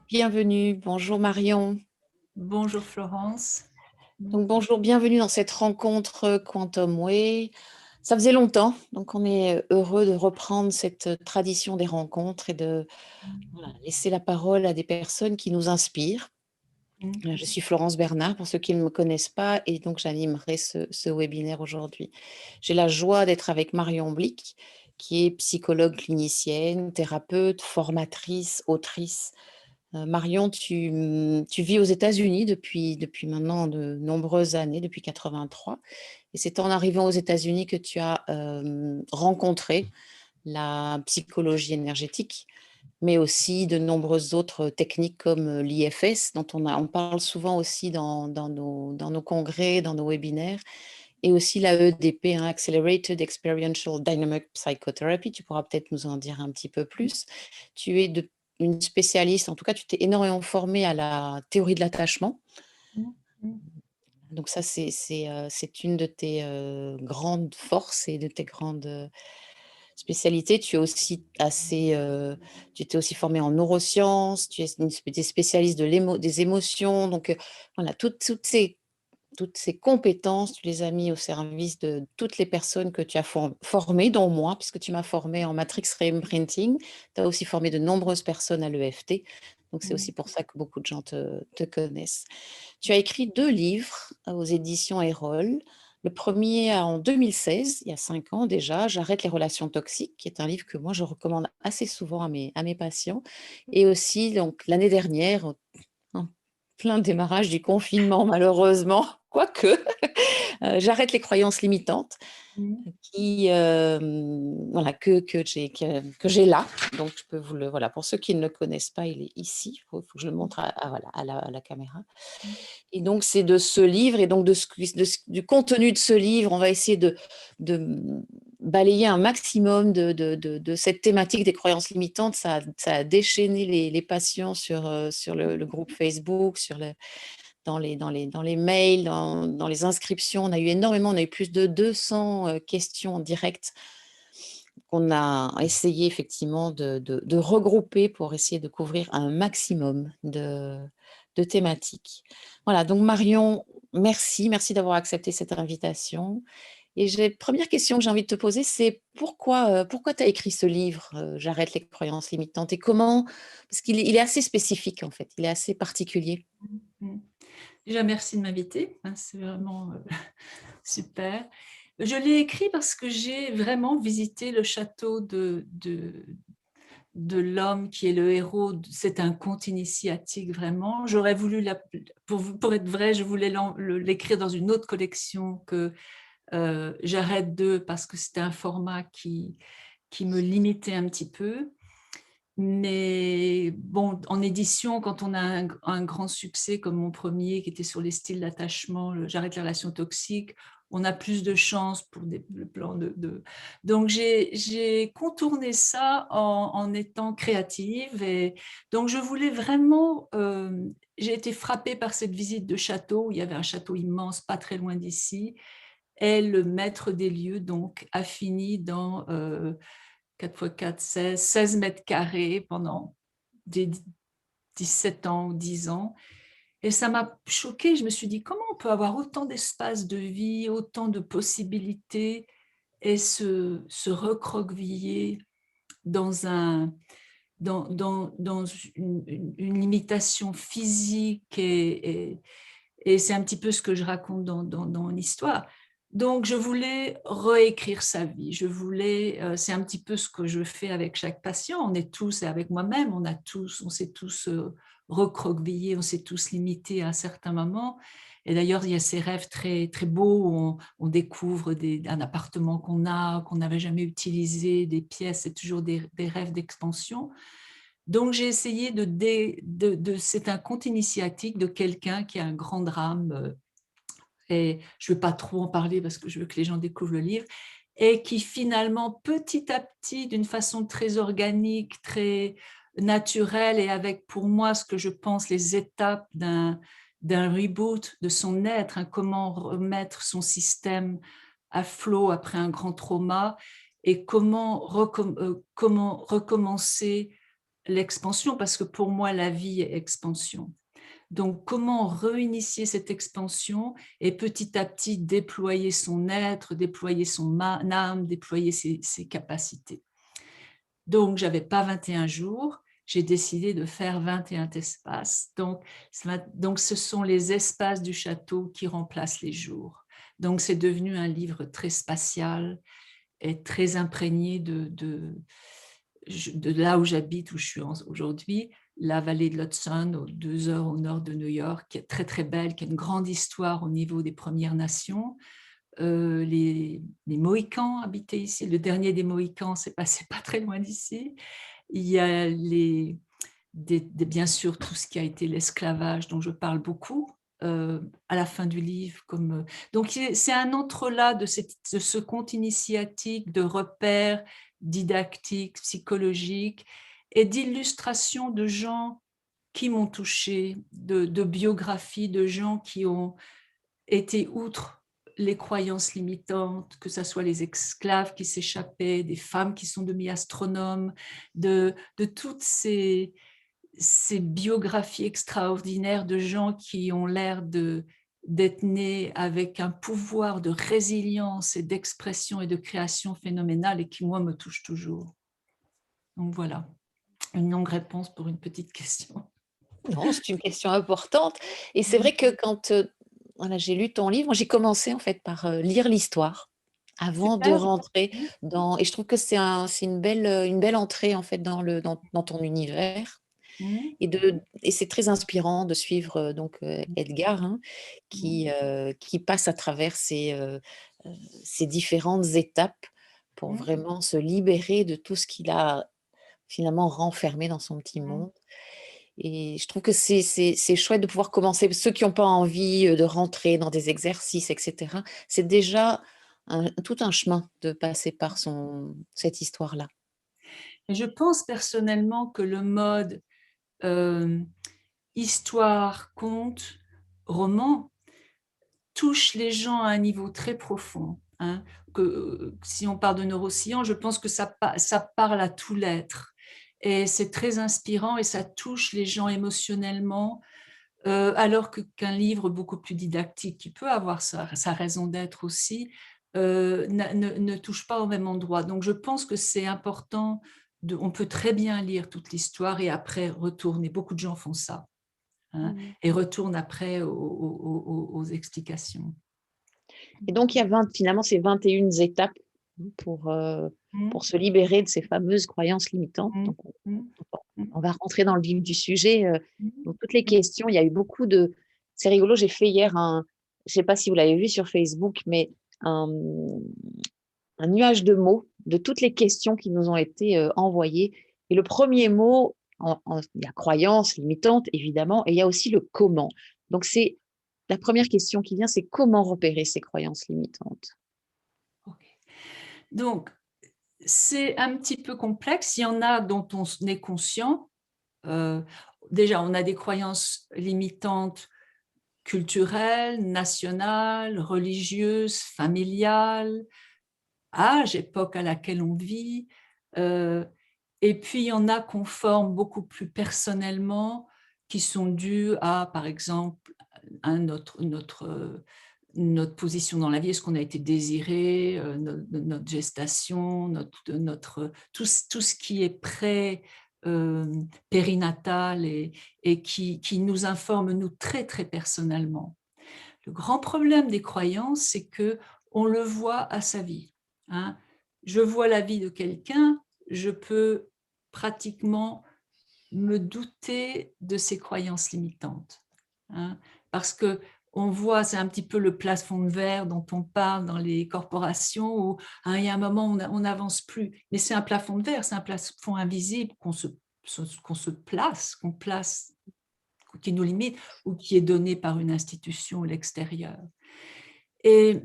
Bienvenue, bonjour Marion. Bonjour Florence. Donc bonjour, bienvenue dans cette rencontre Quantum Way. Ça faisait longtemps, donc on est heureux de reprendre cette tradition des rencontres et de laisser la parole à des personnes qui nous inspirent. Je suis Florence Bernard, pour ceux qui ne me connaissent pas, et donc j'animerai ce webinaire aujourd'hui. J'ai la joie d'être avec Marion Blick, qui est psychologue clinicienne, thérapeute, formatrice, autrice. Marion, tu vis aux États-Unis depuis maintenant de nombreuses années, depuis 83. Et c'est en arrivant aux États-Unis que tu as rencontré la psychologie énergétique, mais aussi de nombreuses autres techniques comme l'IFS, dont on parle souvent aussi dans nos congrès, dans nos webinaires, et aussi la EDP, hein, Accelerated Experiential Dynamic Psychotherapy. Tu pourras peut-être nous en dire un petit peu plus. Tu es une spécialiste, en tout cas, tu t'es énormément formée à la théorie de l'attachement. Donc ça, c'est une de tes grandes forces et de tes grandes spécialités. Tu es aussi tu t'es aussi formée en neurosciences, tu es des spécialistes des émotions. Donc voilà, toutes ces compétences, tu les as mis au service de toutes les personnes que tu as formées, dont moi, puisque tu m'as formée en Matrix Reimprinting. Tu as aussi formé de nombreuses personnes à l'EFT. Donc, c'est aussi pour ça que beaucoup de gens te connaissent. Tu as écrit 2 livres aux éditions Erol. Le premier en 2016, il y a 5 ans déjà, J'arrête les relations toxiques, qui est un livre que moi, je recommande assez souvent à mes patients. Et aussi, donc, l'année dernière, en plein démarrage du confinement, malheureusement, quoique, J'arrête les croyances limitantes, qui, voilà, que j'ai là. Donc, je peux vous le, voilà, pour ceux qui ne le connaissent pas, il est ici. Il faut que je le montre voilà, à la caméra. Et donc, c'est de ce livre et donc du contenu de ce livre, on va essayer de balayer un maximum de cette thématique des croyances limitantes. Ça a déchaîné les passions sur le groupe Facebook, dans les mails, dans les inscriptions. On a eu énormément, on a eu plus de 200 questions en direct qu'on a essayé effectivement de regrouper pour essayer de couvrir un maximum de thématiques. Voilà, donc Marion, merci d'avoir accepté cette invitation. Et première question que j'ai envie de te poser, c'est pourquoi tu as écrit ce livre, J'arrête les croyances limitantes, et comment, parce il est assez spécifique en fait, il est assez particulier. Déjà, merci de m'inviter, c'est vraiment super. Je l'ai écrit parce que j'ai vraiment visité le château de l'homme qui est le héros. C'est un conte initiatique, vraiment. J'aurais voulu, pour être vrai, je voulais l'écrire dans une autre collection que J'arrête de, parce que c'était un format qui me limitait un petit peu. Mais bon, en édition, quand on a un grand succès comme mon premier qui était sur les styles d'attachement, J'arrête les relations toxiques, on a plus de chances pour le plan Donc, j'ai contourné ça en étant créative. Et donc, je voulais vraiment... j'ai été frappée par cette visite de château. Il y avait un château immense, pas très loin d'ici. Et le maître des lieux, donc, a fini dans 4 x 4, 16 mètres carrés pendant des 17 ans ou 10 ans. Et ça m'a choquée. Je me suis dit, comment on peut avoir autant d'espace de vie, autant de possibilités et se recroqueviller dans une limitation physique et c'est un petit peu ce que je raconte dans l'histoire. Donc, je voulais réécrire sa vie. C'est un petit peu ce que je fais avec chaque patient. On est tous, et avec moi-même, on s'est tous recroquevillés, on s'est tous limités à un certain moment. Et d'ailleurs, il y a ces rêves très, très beaux où on découvre un appartement qu'on n'avait jamais utilisé, des pièces, c'est toujours des rêves d'expansion. Donc, j'ai essayé c'est un conte initiatique de quelqu'un qui a un grand drame, et je ne veux pas trop en parler parce que je veux que les gens découvrent le livre, et qui finalement, petit à petit, d'une façon très organique, très naturel et avec pour moi ce que je pense les étapes d'un reboot de son être, hein, comment remettre son système à flot après un grand trauma et comment recommencer l'expansion, parce que pour moi la vie est expansion. Donc, comment réinitier cette expansion et petit à petit déployer son être, déployer son âme, déployer ses capacités. Donc, je n'avais pas 21 jours, j'ai décidé de faire 21 espaces. Donc, ce sont les espaces du château qui remplacent les jours. Donc, c'est devenu un livre très spatial et très imprégné de là où j'habite, où je suis aujourd'hui, la vallée de l'Hudson, 2 heures au nord de New York, qui est très très belle, qui a une grande histoire au niveau des Premières Nations. Les Mohicans habitaient ici. Le dernier des Mohicans s'est passé pas très loin d'ici. Il y a bien sûr tout ce qui a été l'esclavage, dont je parle beaucoup à la fin du livre. Donc c'est un entrelac de ce conte initiatique, de repères didactiques, psychologiques et d'illustrations de gens qui m'ont touchée, de biographies de gens qui ont été outre les croyances limitantes, que ce soit les esclaves qui s'échappaient, des femmes qui sont devenues astronomes, de toutes ces biographies extraordinaires de gens qui ont l'air d'être nés avec un pouvoir de résilience et d'expression et de création phénoménale et qui, moi, me touchent toujours. Donc voilà, une longue réponse pour une petite question. Non, c'est une question importante et c'est vrai que quand, voilà, j'ai lu ton livre, moi j'ai commencé en fait par, lire l'histoire avant de Super. rentrer dans et je trouve que c'est une belle entrée en fait dans ton univers Mhm. et c'est très inspirant de suivre, donc Edgar, hein, qui passe à travers ces différentes étapes pour Mhm. vraiment se libérer de tout ce qu'il a finalement renfermé dans son petit Mhm. monde. Et je trouve que c'est chouette de pouvoir commencer. Ceux qui ont pas envie, de rentrer dans des exercices et cetera, c'est déjà tout un chemin de passer par cette histoire-là. Et je pense personnellement que le mode euh, histoire, conte, roman touche les gens à un niveau très profond. Hein, si on parle de neurosciences, je pense que ça parle à tout l'être. Et c'est très inspirant et ça touche les gens émotionnellement, alors qu'un livre beaucoup plus didactique, qui peut avoir sa raison d'être aussi, ne touche pas au même endroit. Donc je pense que c'est important, on peut très bien lire toute l'histoire et après retourner. Beaucoup de gens font ça. Hein, Mmh. et retournent après aux explications. Et donc il y a 20 finalement, c'est 21 étapes Mmh, pour se libérer de ces fameuses croyances limitantes. mmh, Donc mmh, on va rentrer dans le vif du sujet, mmh, donc toutes les questions, il y a eu beaucoup de c'est rigolo, j'ai fait hier je sais pas si vous l'avez vu sur Facebook, mais un, un nuage de mots de toutes les questions qui nous ont été, envoyées et le premier mot il y a croyance limitante évidemment et il y a aussi le comment. Donc c'est la première question qui vient, c'est comment repérer ces croyances limitantes? OK. Donc, c'est un petit peu complexe. Il y en a dont on est conscient. Heu, Déjà, on a des croyances limitantes culturelles, nationales, religieuses, familiales, âge, époque à laquelle on vit. Heu et puis, il y en a qu'on forme beaucoup plus personnellement, qui sont dues à, par exemple, à notre position dans la vie, est-ce qu'on a été désiré, notre gestation, tout ce qui est périnatal et qui nous informe, nous, très, très personnellement. Le grand problème des croyances, c'est que on le voit à sa vie. Hein. Je vois la vie de quelqu'un, je peux pratiquement me douter de ses croyances limitantes. Hein, parce que on voit, c'est un petit peu le plafond de verre dont on parle dans les corporations où hein, il y a un moment on n'avance plus. Mais c'est un plafond de verre, c'est un plafond invisible qu'on se place, qu'on place, qui nous limite ou qui est donné par une institution ou l'extérieur. Et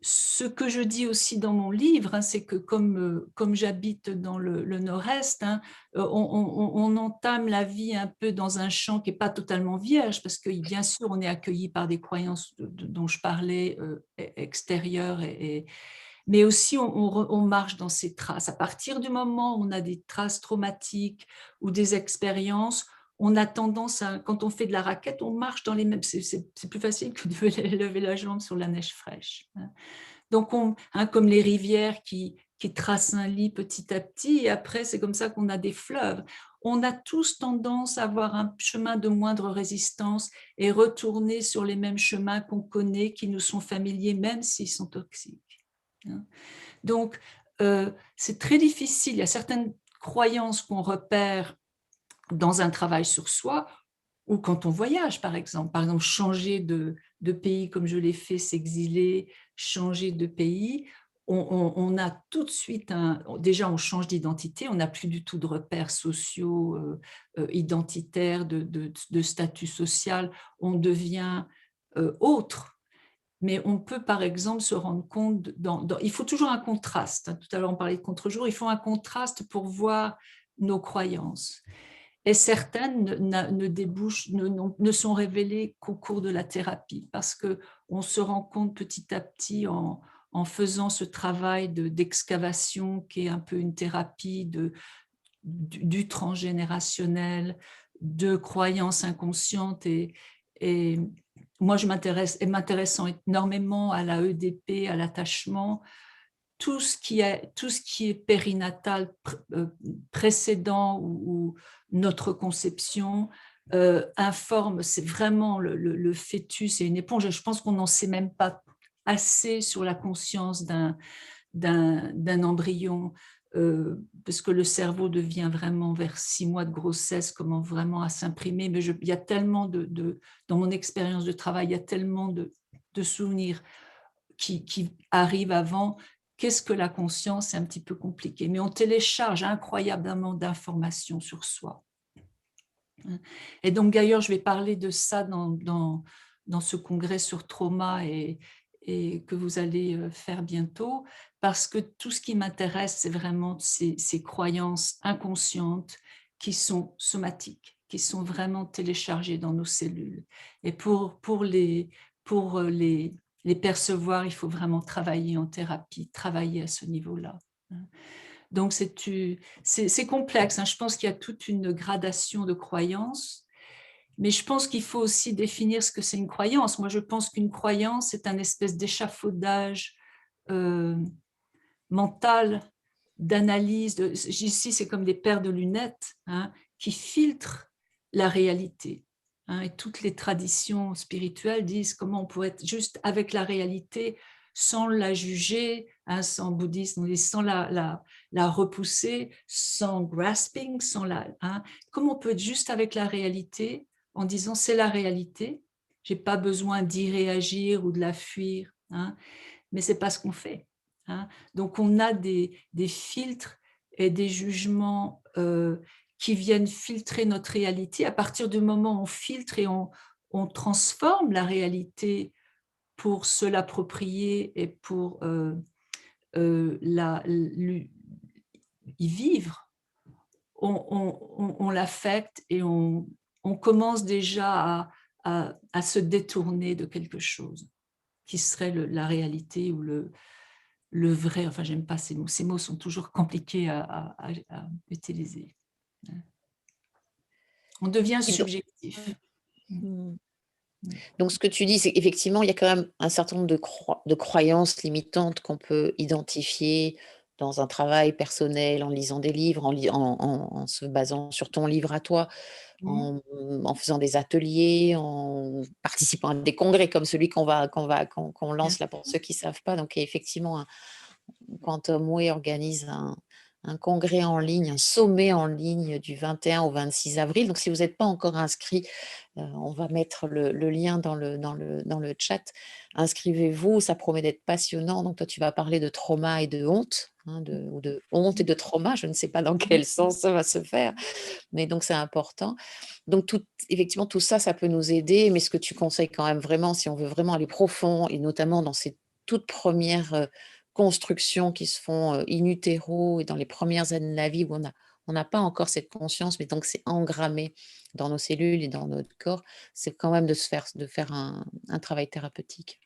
ce que je dis aussi dans mon livre, hein, c'est que comme j'habite dans le nord-est, hein, on entame la vie un peu dans un champ qui n'est pas totalement vierge, parce que bien sûr, on est accueilli par des croyances dont je parlais, extérieures, mais aussi on marche dans ces traces. À partir du moment où on a des traces traumatiques ou des expériences, on a tendance à, quand on fait de la raquette, on marche dans les mêmes. C'est plus facile que de lever la jambe sur la neige fraîche, hein. Donc, comme les rivières qui tracent un lit petit à petit, et après, c'est comme ça qu'on a des fleuves. On a tous tendance à avoir un chemin de moindre résistance et retourner sur les mêmes chemins qu'on connaît, qui nous sont familiers, même s'ils sont toxiques, hein. Donc, c'est très difficile. Il y a certaines croyances qu'on repère dans un travail sur soi, ou quand on voyage, par exemple. Par exemple, changer de pays comme je l'ai fait, s'exiler, changer de pays, on a tout de suite déjà on change d'identité, on n'a plus du tout de repères sociaux, identitaires, de statut social, on devient autre. Mais on peut, par exemple, se rendre compte, il faut toujours un contraste, hein. Tout à l'heure, on parlait de contre-jour, il faut un contraste pour voir nos croyances. Et certaines ne sont révélées qu'au cours de la thérapie, parce qu'on se rend compte petit à petit en faisant ce travail d'excavation qui est un peu une thérapie du transgénérationnel, de croyances inconscientes. Et moi, m'intéressant énormément à la EDP, à l'attachement, tout ce qui est périnatal, précédent ou notre conception, informe, c'est vraiment le fœtus et une éponge. Et je pense qu'on n'en sait même pas assez sur la conscience d'un embryon, parce que le cerveau devient vraiment vers 6 mois de grossesse, comment vraiment à s'imprimer. Mais il y a tellement dans mon expérience de travail, il y a tellement de souvenirs qui arrivent avant. Qu'est-ce que la conscience? C'est un petit peu compliqué, mais on télécharge incroyablement d'informations sur soi. Et donc d'ailleurs, je vais parler de ça dans ce congrès sur trauma et que vous allez faire bientôt, parce que tout ce qui m'intéresse, c'est vraiment ces croyances inconscientes qui sont somatiques, qui sont vraiment téléchargées dans nos cellules. Et pour les percevoir, il faut vraiment travailler en thérapie, travailler à ce niveau-là. Donc, c'est complexe, hein. Je pense qu'il y a toute une gradation de croyances, mais je pense qu'il faut aussi définir ce que c'est une croyance. Moi, je pense qu'une croyance, c'est un espèce d'échafaudage mental, d'analyse. Ici, c'est comme des paires de lunettes, hein, qui filtrent la réalité, hein. Et toutes les traditions spirituelles disent comment on pourrait être juste avec la réalité sans la juger, hein, sans bouddhisme, sans la repousser, sans grasping, hein. Comment on peut être juste avec la réalité en disant c'est la réalité, j'ai pas besoin d'y réagir ou de la fuir, hein, mais c'est pas ce qu'on fait, hein. Donc on a des filtres et des jugements qui viennent filtrer notre réalité. À partir du moment où on filtre et on transforme la réalité pour se l'approprier et pour y vivre, on l'affecte et on commence déjà à se détourner de quelque chose qui serait la réalité ou le vrai. Enfin, j'aime pas ces mots. Ces mots sont toujours compliqués à utiliser. On devient Et donc, subjectif. mmh. Donc, ce que tu dis, c'est qu'effectivement, il y a quand même un certain nombre de croyances limitantes qu'on peut identifier dans un travail personnel, en lisant des livres, en se basant sur ton livre à toi, en faisant des ateliers, en participant à des congrès comme celui qu'on Bien lance là pour ceux qui ne savent pas. Donc, il y a effectivement Quantum Way organise un congrès en ligne, un sommet en ligne du 21 au 26 avril. Donc, si vous n'êtes pas encore inscrit, on va mettre le lien dans le chat. Inscrivez-vous, ça promet d'être passionnant. Donc, toi, tu vas parler de trauma et de honte, hein, ou de honte et de trauma. Je ne sais pas dans quel sens ça va se faire, mais donc c'est important. Donc, effectivement, tout ça, ça peut nous aider. Mais ce que tu conseilles quand même vraiment, si on veut vraiment aller profond, et notamment dans ces toutes premières constructions qui se font in utero et dans les premières années de la vie où on n'a pas encore cette conscience, mais donc c'est engrammé dans nos cellules et dans notre corps, c'est quand même de faire un travail thérapeutique.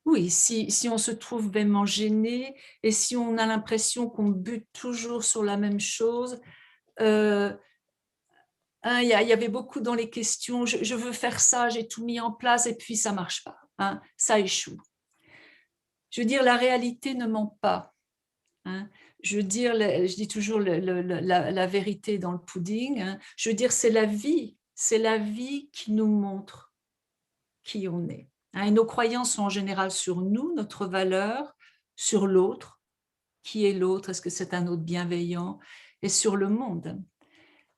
Oui, si on se trouve vraiment gêné et si on a l'impression qu'on bute toujours sur la même chose, heu, hein, il y avait beaucoup dans les questions: «Je veux faire ça, j'ai tout mis en place et puis ça marche pas», hein, ça échoue. Je veux dire, la réalité ne ment pas, hein. Je veux dire, je dis toujours la vérité dans le pudding, hein. Je veux dire, c'est la vie qui nous montre qui on est, hein, et nos croyances sont en général sur nous, notre valeur, sur l'autre. Qui est l'autre? Est-ce que c'est un autre bienveillant? Et sur le monde,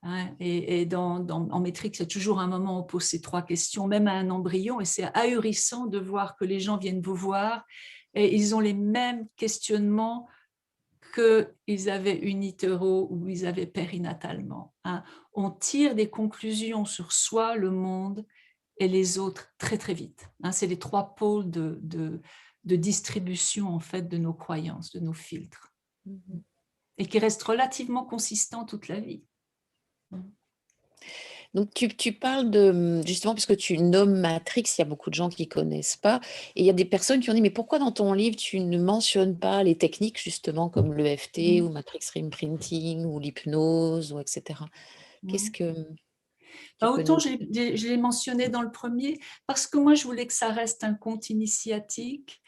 hein, et en métrique, c'est toujours un moment où on pose ces 3 questions, même à un embryon, et c'est ahurissant de voir que les gens viennent vous voir et ils ont les mêmes questionnements qu'ils avaient in utero ou ils avaient périnatalement, hein. On tire des conclusions sur soi, le monde et les autres très, très vite, hein. C'est les 3 pôles de distribution, en fait, de nos croyances, de nos filtres, Mmh. et qui restent relativement consistants toute la vie. Donc tu parles de, justement parce que tu nommes Matrix, il y a beaucoup de gens qui connaissent pas et il y a des personnes qui ont dit: «Mais pourquoi dans ton livre tu ne mentionnes pas les techniques justement comme l'EFT Mmh. ou Matrix Imprinting ou l'hypnose ou et cetera?» Qu'est-ce Mmh. que tu Bah, peux autant nous je l'ai mentionné dans le premier, parce que moi je voulais que ça reste un conte initiatique,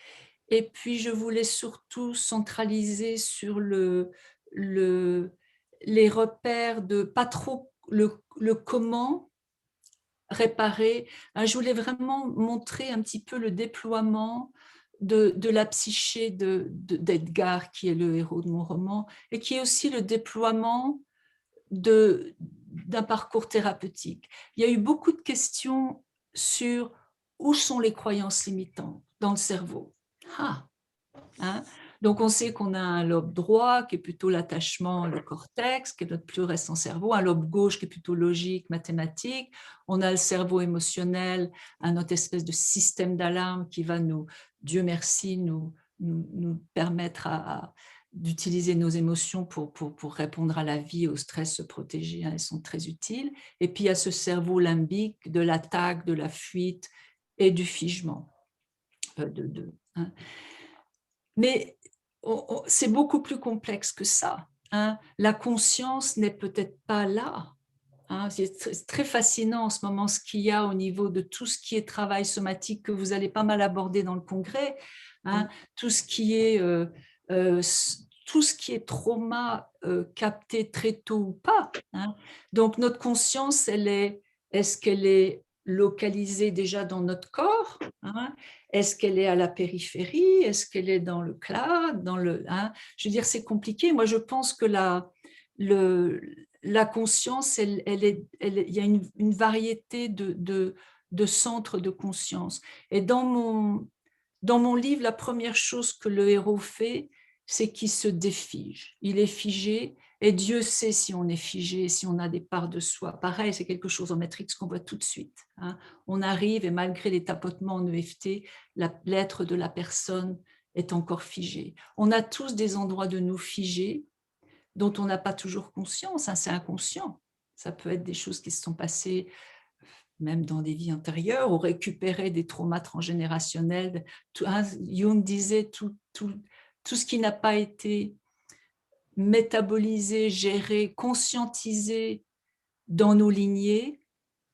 et puis je voulais surtout centraliser sur le les repères, de pas trop le comment réparer. Je voulais vraiment montrer un petit peu le déploiement de la psyché d'Edgar, qui est le héros de mon roman, et qui est aussi le déploiement d'un parcours thérapeutique. Il y a eu beaucoup de questions sur où sont les croyances limitantes dans le cerveau. Ah, hein? Donc on sait qu'on a un lobe droit qui est plutôt l'attachement, le cortex, qui est notre plus récent cerveau, un lobe gauche qui est plutôt logique, mathématique. On a le cerveau émotionnel, un autre espèce de système d'alarme qui va nous, Dieu merci, nous permettre d'utiliser nos émotions pour répondre à la vie, au stress, se protéger, hein, elles sont très utiles. Et puis il y a ce cerveau limbique de l'attaque, de la fuite et du figement. Hein. Mais c'est beaucoup plus complexe que ça, hein. La conscience n'est peut-être pas là, hein. C'est très fascinant en ce moment ce qu'il y a au niveau de tout ce qui est travail somatique, que vous allez pas mal aborder dans le congrès, hein. mmh, Tout ce qui est, tout ce qui est trauma, capté très tôt ou pas, hein. Donc notre conscience, est-ce qu'elle est localisée déjà dans notre corps, hein? Est-ce qu'elle est à la périphérie? Est-ce qu'elle est dans le cloud, hein? Je veux dire, c'est compliqué. Moi, je pense que le la conscience, il y a une variété de centres de conscience. Et dans mon livre, la première chose que le héros fait, c'est qu'il se défige. Il est figé, et Dieu sait si on est figé, si on a des parts de soi. Pareil, c'est quelque chose en Matrix qu'on voit tout de suite, hein. On arrive et malgré les tapotements en EFT, l'être de la personne est encore figé. On a tous des endroits de nous figés dont on n'a pas toujours conscience, hein, c'est inconscient. Ça peut être des choses qui se sont passées même dans des vies antérieures, ou récupérer des traumas transgénérationnels. Hein, Jung disait tout ce qui n'a pas été métabolisé, géré, conscientisé dans nos lignées,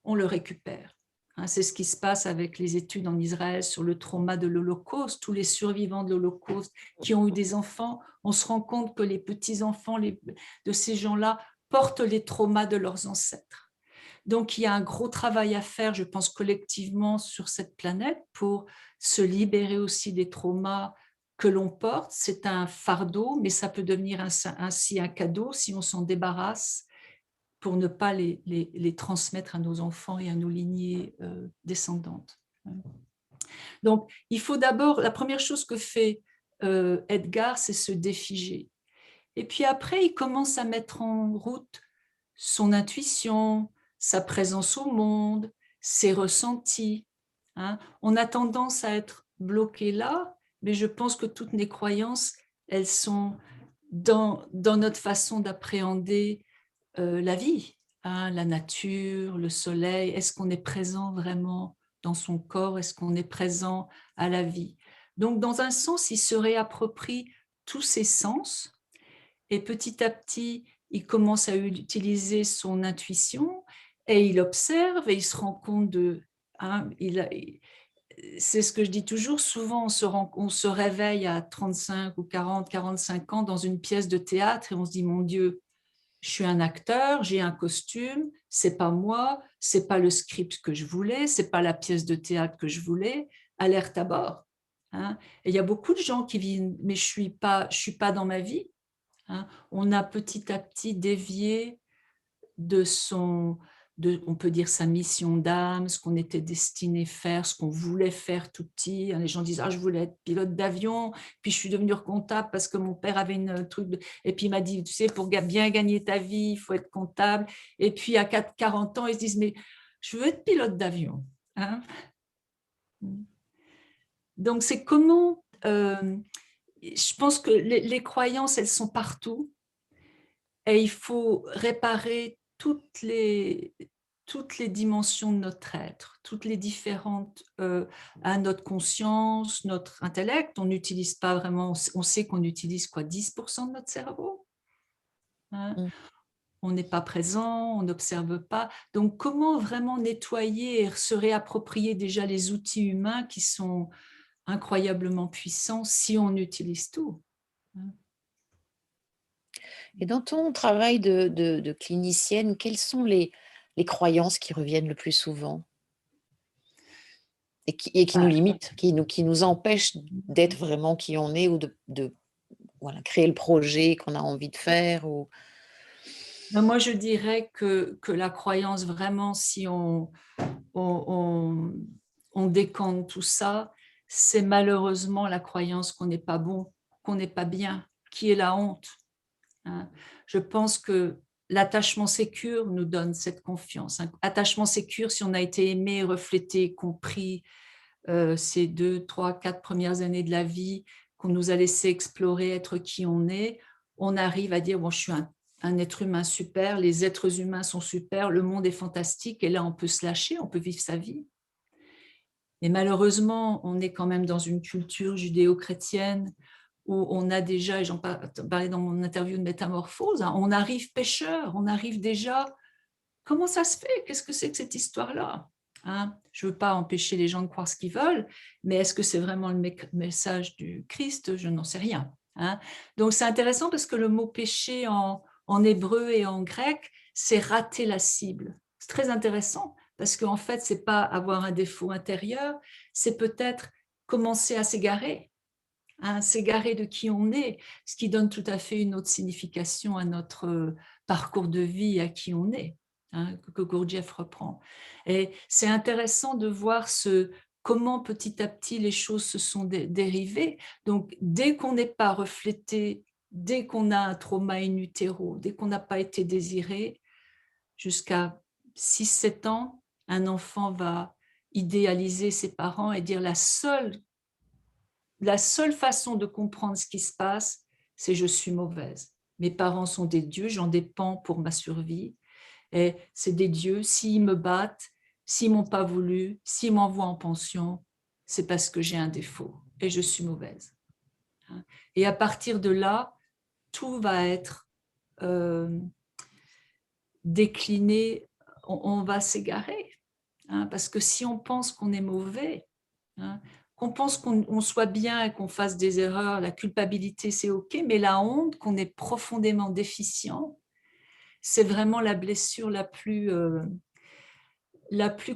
on le récupère, hein. C'est ce qui se passe avec les études en Israël sur le trauma de l'Holocauste. Tous les survivants de l'Holocauste qui ont eu des enfants, on se rend compte que les petits-enfants de ces gens-là portent les traumas de leurs ancêtres. Donc, il y a un gros travail à faire, je pense, collectivement sur cette planète pour se libérer aussi des traumas que l'on porte. C'est un fardeau, mais ça peut devenir ainsi un cadeau si on s'en débarrasse, pour ne pas les transmettre à nos enfants et à nos lignées descendantes. Donc, il faut d'abord, la première chose que fait Edgar, c'est se défiger. Et puis après, il commence à mettre en route son intuition, sa présence au monde, ses ressentis, hein. On a tendance à être bloqué là, mais je pense que toutes les croyances, elles sont dans notre façon d'appréhender la vie, hein, la nature, le soleil. Est-ce qu'on est présent vraiment dans son corps? Est-ce qu'on est présent à la vie? Donc, dans un sens, il se réapproprie tous ses sens et petit à petit, il commence à utiliser son intuition et il observe et il se rend compte de... hein, c'est ce que je dis toujours, souvent on se réveille à 35 ou 40, 45 ans dans une pièce de théâtre et on se dit, mon Dieu, je suis un acteur, j'ai un costume, c'est pas moi, c'est pas le script que je voulais, c'est pas la pièce de théâtre que je voulais, alerte à bord. Hein. Et il y a beaucoup de gens qui disent, mais je suis pas dans ma vie. Hein. On a petit à petit dévié de on peut dire sa mission d'âme, ce qu'on était destiné faire, ce qu'on voulait faire tout petit. Les gens disent, ah, je voulais être pilote d'avion, puis je suis devenue comptable parce que mon père avait une truc, et puis il m'a dit, tu sais, pour bien gagner ta vie, il faut être comptable. Et puis à 40 ans, ils se disent, mais je veux être pilote d'avion. Hein. Donc c'est comment, je pense que les croyances, elles sont partout. Et il faut réparer toutes les dimensions de notre être, toutes les différentes, à notre conscience, notre intellect. On n'utilise pas vraiment, on sait qu'on utilise quoi, 10% de notre cerveau. Hein. Mmh. On n'est pas présent, on n'observe pas. Donc, comment vraiment nettoyer et se réapproprier déjà les outils humains qui sont incroyablement puissants si on utilise tout. Hein. Et dans ton travail de clinicienne, quelles sont les croyances qui reviennent le plus souvent et qui nous limitent, qui nous empêchent d'être vraiment qui on est ou de voilà, créer le projet qu'on a envie de faire ou Ben, moi, je dirais que la croyance, vraiment, si on, on décante tout ça, c'est malheureusement la croyance qu'on n'est pas bon, qu'on n'est pas bien, qui est la honte. Hein. Je pense que l'attachement sécure nous donne cette confiance. Un attachement sécure, si on a été aimé, reflété, compris ces 2, 3, 4 premières années de la vie, qu'on nous a laissé explorer, être qui on arrive à dire, bon, je suis un être humain super, les êtres humains sont super, le monde est fantastique, et là, on peut se lâcher, on peut vivre sa vie. Mais malheureusement, on est quand même dans une culture judéo-chrétienne où on a déjà, et j'en parlais dans mon interview de Métamorphose, hein, on arrive pécheur, on arrive déjà... Comment ça se fait? Qu'est-ce que c'est que cette histoire-là? Hein? Je ne veux pas empêcher les gens de croire ce qu'ils veulent, mais est-ce que c'est vraiment le message du Christ? Je n'en sais rien. Hein? Donc c'est intéressant parce que le mot péché en hébreu et en grec, c'est rater la cible. C'est très intéressant parce qu'en fait, ce n'est pas avoir un défaut intérieur, c'est peut-être commencer à s'égarer, hein, s'égarer de qui on est, ce qui donne tout à fait une autre signification à notre parcours de vie, à qui on est. Hein, que Gurdjieff reprend. Et c'est intéressant de voir comment petit à petit les choses se sont dérivées. Donc, dès qu'on n'est pas reflété, dès qu'on a un trauma in utero, dès qu'on n'a pas été désiré, jusqu'à 6-7 ans, un enfant va idéaliser ses parents et dire la seule façon de comprendre ce qui se passe, c'est je suis mauvaise. Mes parents sont des dieux, j'en dépends pour ma survie. Et c'est des dieux, s'ils me battent, s'ils ne m'ont pas voulu, s'ils m'envoient en pension, c'est parce que j'ai un défaut et je suis mauvaise. Et à partir de là, tout va être décliné, on va s'égarer. Hein, parce que si on pense qu'on est mauvais, hein, qu'on pense qu'on soit bien et qu'on fasse des erreurs, la culpabilité c'est ok, mais la honte, qu'on est profondément déficient, c'est vraiment la blessure la plus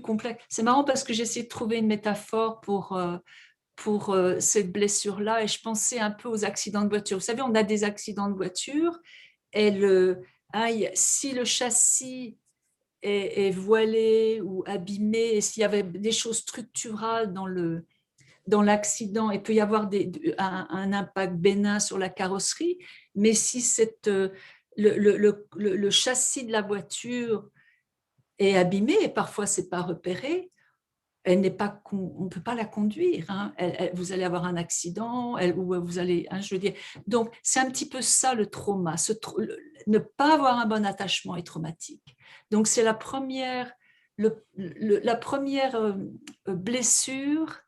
complexe. C'est marrant parce que j'essaie de trouver une métaphore pour cette blessure-là et je pensais un peu aux accidents de voiture. Vous savez, on a des accidents de voiture et si le châssis est voilé ou abîmé et s'il y avait des choses structurales dans l'accident, il peut y avoir un impact bénin sur la carrosserie, mais si le châssis de la voiture est abîmé et parfois c'est pas repéré, elle n'est pas, on ne peut pas la conduire, hein. Vous allez avoir un accident, ou vous allez, hein, je veux dire. Donc, c'est un petit peu ça le trauma. Ne pas avoir un bon attachement est traumatique. Donc, c'est la première, la première blessure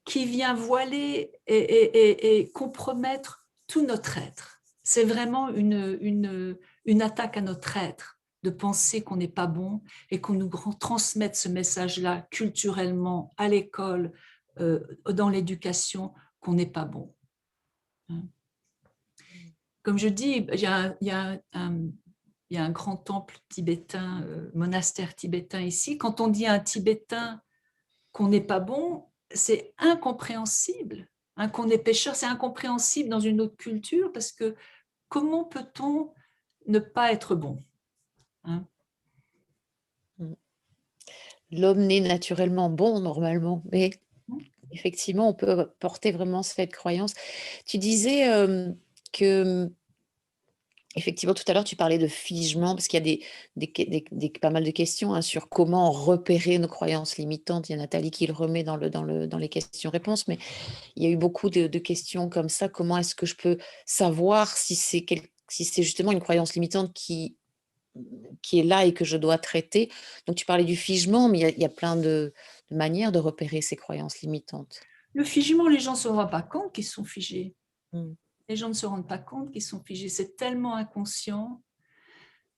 qui vient voiler et compromettre tout notre être. C'est vraiment une attaque à notre être, de penser qu'on n'est pas bon et qu'on nous transmette ce message-là culturellement à l'école, dans l'éducation, qu'on n'est pas bon. Comme je dis, il y a un grand temple tibétain, monastère tibétain ici. Quand on dit à un Tibétain qu'on n'est pas bon, c'est incompréhensible. Hein, qu'on est pécheur, c'est incompréhensible dans une autre culture, parce que comment peut-on ne pas être bon, hein? L'homme naît naturellement bon normalement, mais effectivement, on peut porter vraiment cette croyance. Tu disais, que, effectivement, tout à l'heure, tu parlais de figement parce qu'il y a pas mal de questions, hein, sur comment repérer nos croyances limitantes. Il y a Nathalie qui le remet dans les questions-réponses, mais il y a eu beaucoup de questions comme ça. Comment est-ce que je peux savoir si c'est justement une croyance limitante qui est là et que je dois traiter? Donc tu parlais du figement, mais il y a plein de manières de repérer ces croyances limitantes. Le figement, les gens ne se rendent pas compte qu'ils sont figés. Mmh. Les gens ne se rendent pas compte qu'ils sont figés. C'est tellement inconscient.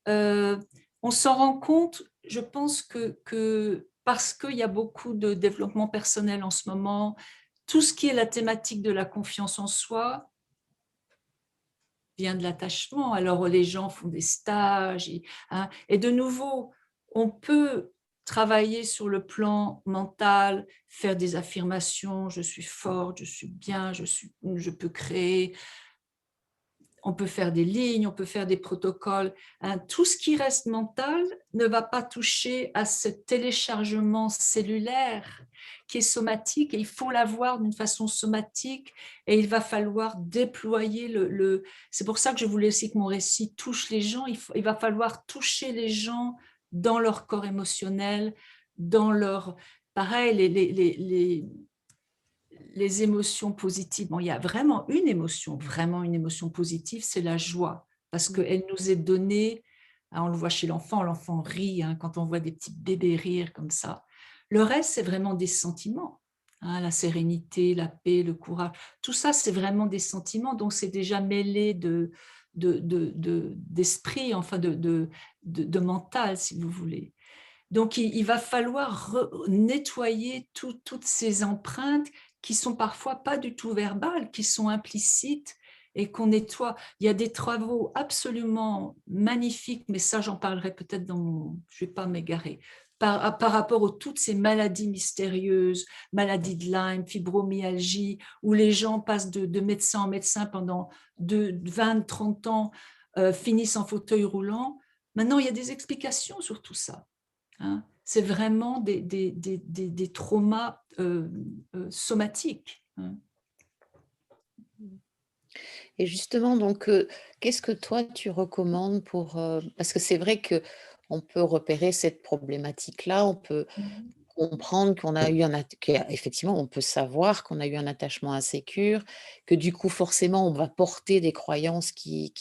On s'en rend compte, je pense que parce qu'il y a beaucoup de développement personnel en ce moment, tout ce qui est la thématique de la confiance en soi vient de l'attachement. Alors les gens font des stages, hein, et de nouveau, on peut travailler sur le plan mental, faire des affirmations, je suis forte, je suis bien, je peux créer. On peut faire des lignes, on peut faire des protocoles. Hein. Tout ce qui reste mental ne va pas toucher à ce téléchargement cellulaire qui est somatique, et il faut l'avoir d'une façon somatique, et il va falloir déployer C'est pour ça que je voulais aussi que mon récit touche les gens. Il va falloir toucher les gens dans leur corps émotionnel, dans leur... Pareil, les émotions positives. Bon, il y a vraiment une émotion positive, c'est la joie, parce qu'elle nous est donnée, hein, on le voit chez l'enfant rit, hein, quand on voit des petits bébés rire comme ça. Le reste, c'est vraiment des sentiments, hein, la sérénité, la paix, le courage, tout ça, c'est vraiment des sentiments, donc c'est déjà mêlé d'esprit, enfin de mental, si vous voulez. Donc, il va falloir nettoyer toutes ces empreintes qui sont parfois pas du tout verbales, qui sont implicites, et qu'on nettoie. Il y a des travaux absolument magnifiques, mais ça, j'en parlerai peut-être je ne vais pas m'égarer, par rapport à toutes ces maladies mystérieuses, maladies de Lyme, fibromyalgie, où les gens passent de médecin en médecin pendant 20, 30 ans, finissent en fauteuil roulant. Maintenant, il y a des explications sur tout ça. Hein. C'est vraiment des traumas somatiques. Hein. Et justement, donc, qu'est-ce que toi tu recommandes pour, parce que c'est vrai que on peut repérer cette problématique-là, on peut comprendre qu'on a eu qu'effectivement, on peut savoir qu'on a eu un attachement insécure, que du coup, forcément, on va porter des croyances qui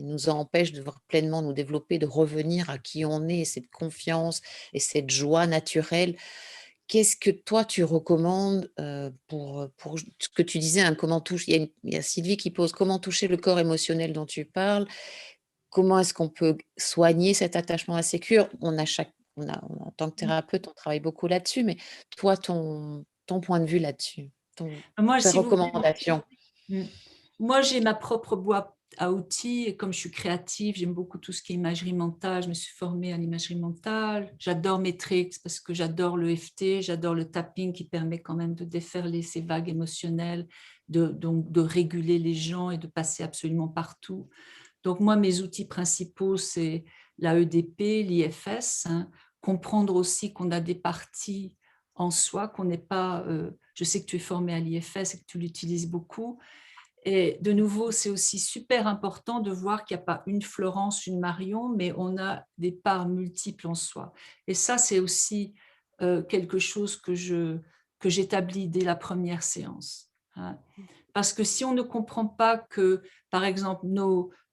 nous empêchent de pleinement nous développer, de revenir à qui on est, cette confiance et cette joie naturelle. Qu'est-ce que toi tu recommandes, pour ce que tu disais, hein, il y a Sylvie qui pose: «Comment toucher le corps émotionnel dont tu parles?» Comment est-ce qu'on peut soigner cet attachement insécure? En tant que thérapeute, on travaille beaucoup là-dessus, mais toi, ton point de vue là-dessus, Moi, tes si vous voulez, recommandations? moi, j'ai ma propre boîte à outils, et comme je suis créative, j'aime beaucoup tout ce qui est imagerie mentale. Je me suis formée à l'imagerie mentale. J'adore Matrix parce que j'adore le l'EFT, j'adore le tapping qui permet quand même de déferler ces vagues émotionnelles, donc de réguler les gens et de passer absolument partout. Donc moi, mes outils principaux, c'est la EDP, l'IFS, hein. Comprendre aussi qu'on a des parties en soi, qu'on n'est pas... je sais que tu es formé à l'IFS et que tu l'utilises beaucoup. Et de nouveau, c'est aussi super important de voir qu'il n'y a pas une Florence, une Marion, mais on a des parts multiples en soi. Et ça, c'est aussi quelque chose que j'établis dès la première séance, hein. Parce que si on ne comprend pas que, par exemple,